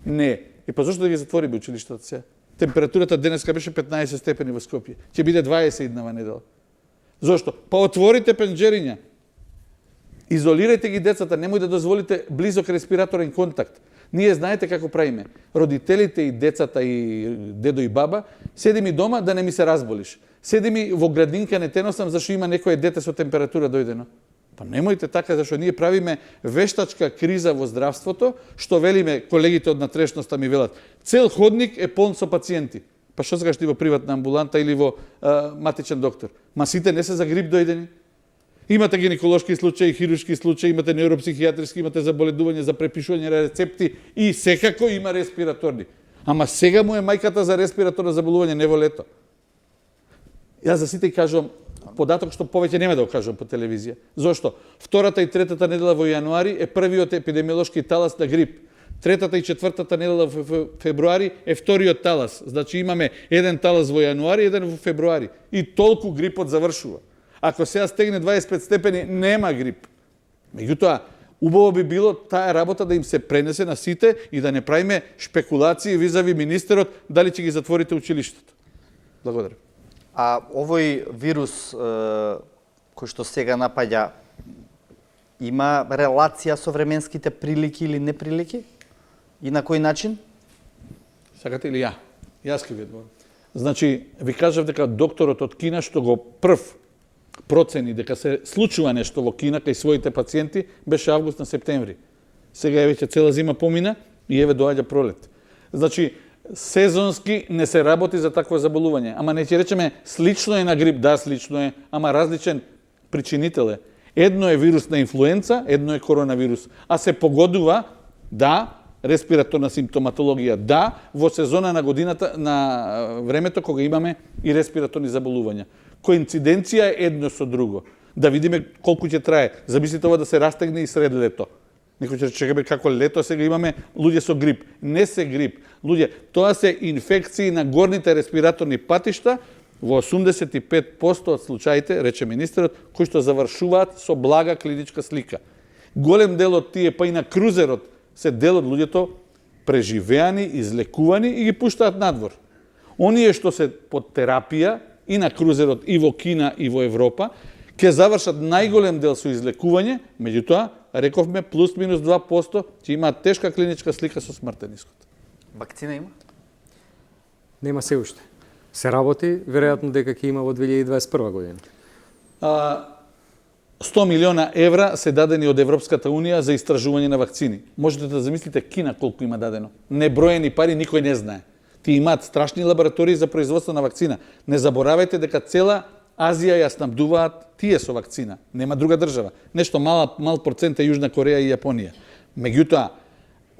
Не. И па зошто да ги затвориме училиштата сега? Температурата денеска беше 15 степени во Скопје. Ќе биде 20 иднава недела. Зошто? Па отворите пенџериња. Изолирајте ги децата, немој да дозволите близок респираторен контакт. Ние знаете како правиме. Родителите и децата и дедо и баба, седи ми дома да не ми се разболиш. Седи ми во градинка, не те носам зашто има некое дете со температура дојдено. Па немојте така, зашто ние правиме вештачка криза во здравството, што велиме, колегите од натрешноста ми велат, цел ходник е полн со пациенти. Па што сакаш ти во приватна амбуланта или во матичен доктор? Ма сите не се за грип дојдени? Имате гинеколошки случаи, хируршки случаи, имате неуропсихијатриски, имате заболедување за препишување на рецепти и секако има респираторни. Ама сега му е мајката за респираторно заболување, не во лето. Јас за сите кажувам податок што повеќе нема да го кажувам по телевизија. Зошто? Втората и третата недела во јануари е првиот епидемиолошки талас на грип. Третата и четвртата недела во февруари е вториот талас. Значи имаме еден талас во јануари, еден во февруари. И толку грипот завршува. Ако сега стегне 25 степени, нема грип. Меѓутоа, убаво би било таа работа да им се пренесе на сите и да не правиме шпекулации визави министерот дали ќе ги затворите училиштето. Благодарам. А овој вирус кој што сега напаѓа, има релација со временските прилики или неприлики? И на кој начин? Сакате или ја? Јас ќе ви одговорам. Значи, ви кажав дека докторот од Кина што го прв процени дека се случува нешто во Кина кај своите пациенти беше август на септември. Сега е веќе цела зима помина и еве доаѓа пролет. Значи, сезонски не се работи за такво заболување. Ама не ќе речеме слично е на грип, да, слично е, ама различен причинител е. Едно е вирусна инфлуенца, едно е коронавирус. А се погодува, да, респираторна симптоматологија, да, во сезона на годината, на времето кога имаме и респираторни заболувања. Коинциденција е едно со друго. Да видиме колку ќе трае. Замислите ова да се растегне и сред лето. Некој ќе чекаме како лето, сега имаме луѓе со грип. Не се грип. Луѓе, тоа се инфекции на горните респираторни патишта, во 85% од случаите, рече министерот, кои што завршуваат со блага клиничка слика. Голем дел од тие, па и на крузерот, се дел од луѓето преживеани, излекувани и ги пуштаат надвор. Оние што се под терапија, и на крузерот, и во Кина, и во Европа, ќе завршат најголем дел со излекување, меѓутоа, рековме, плюс минус 2% ќе имаат тешка клиничка слика со смртен исход. Вакцина има? Нема се уште. Се работи, веројатно дека ќе има во 2021 година. 100 милиона евра се дадени од Европската Унија за истражување на вакцини. Можете да замислите Кина колку има дадено. Неброени пари, никој не знае. Тие имаат страшни лаборатории за производство на вакцина. Не заборавајте дека цела Азија ја снабдуваат тие со вакцина. Нема друга држава. Нешто мал процент е Јужна Кореја и Јапонија. Меѓутоа,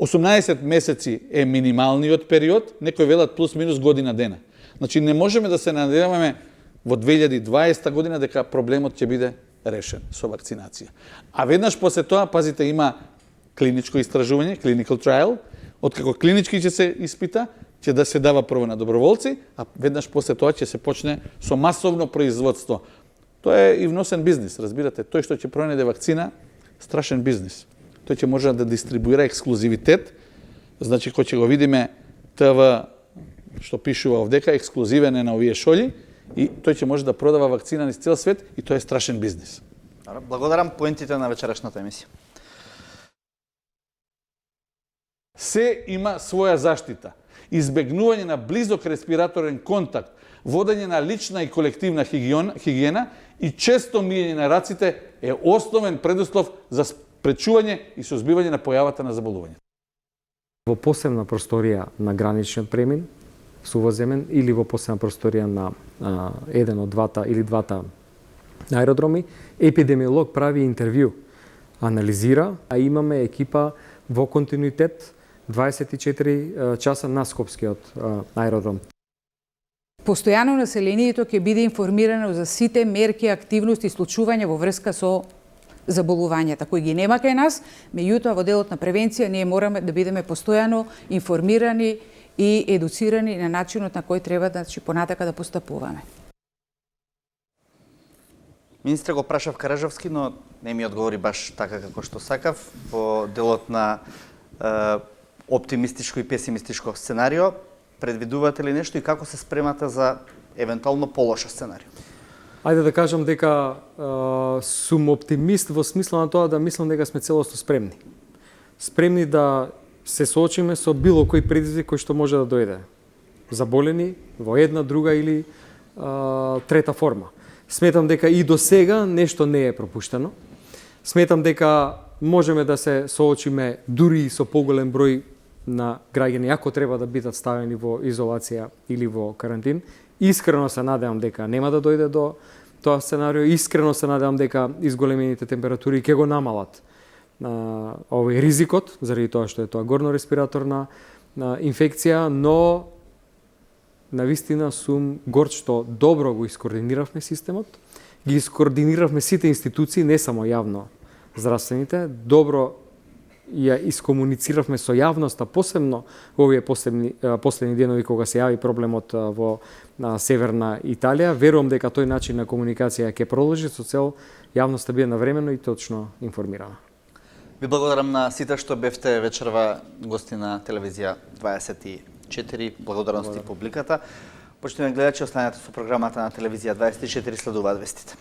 18 месеци е минималниот период, некои велат плюс минус година дена. Значи не можеме да се надеваме во 2020 година дека проблемот ќе биде решен со вакцинација. А веднаш после тоа, пазите, има клиничко истражување, clinical trial, откако клинички ќе се испита, ќе да се дава прво на доброволци, а веднаш после тоа ќе се почне со масовно производство. Тоа е и вносен бизнис, разбирате. Тој што ќе пронајде вакцина, страшен бизнис. Тој ќе може да дистрибуира ексклузивитет, значи кој ќе го видиме ТВ што пишува овдека, ексклузивен е на овие шолји, и тој ќе може да продава вакцина низ цел свет и тоа е страшен бизнис. Благодарам поентите на вечерашната емисија. Се има своја заштита. Избегнување на близок респираторен контакт, водење на лична и колективна хигиена и често миење на раците е основен предуслов за спречување и сузбивање на појавата на заболување. Во посебна просторија на граничниот премин, сувоземен, или во посебна просторија на еден од двата или двата аеродроми, епидемиолог прави интервју, анализира, а имаме екипа во континуитет 24 часа на Скопскиот аеродром. Постојано населението ќе биде информирано за сите мерки, активности и случувања во врска со заболувањата кои ги нема кај нас, меѓутоа во делот на превенција ние мораме да бидеме постојано информирани и едуцирани на начинот на кој треба да понатака да постапуваме. Министре, го прашав Каражовски, но не ми одговори баш така како што сакав. Во делот на оптимистичко и песимистичко сценарио, предвидувате ли нешто и како се спремате за евентуално полоша сценарио? ајде да кажам дека сум оптимист во смисла на тоа да мислам дека сме целосно спремни. Спремни да се соочиме со било кој предизвик кој што може да дојде. Заболени во една, друга или трета форма. Сметам дека и до сега нешто не е пропуштено. Сметам дека можеме да се соочиме дури и со поголем број на граѓани ако треба да бидат ставени во изолација или во карантин. Искрено се надевам дека нема да дојде до тоа сценарио. Искрено се надевам дека изголемените температури ќе го намалат овој ризикот, заради тоа што е тоа горно респираторна инфекција, но навистина сум горд што добро го искоординиравме системот, ги искоординиравме сите институции, не само јавно здравствените, добро ја искомунициравме со јавноста, посебно во овие последни денови кога се јави проблемот во Северна Италија. Верувам дека тој начин на комуникација ќе продолжи со цел јавноста биде навремено и точно информирана. Ви благодарам на сите што бевте вечерва гости на телевизија 24. Благодарности публиката. Почитувани гледачи, останете со програмата на телевизија 24, следуваат вестите.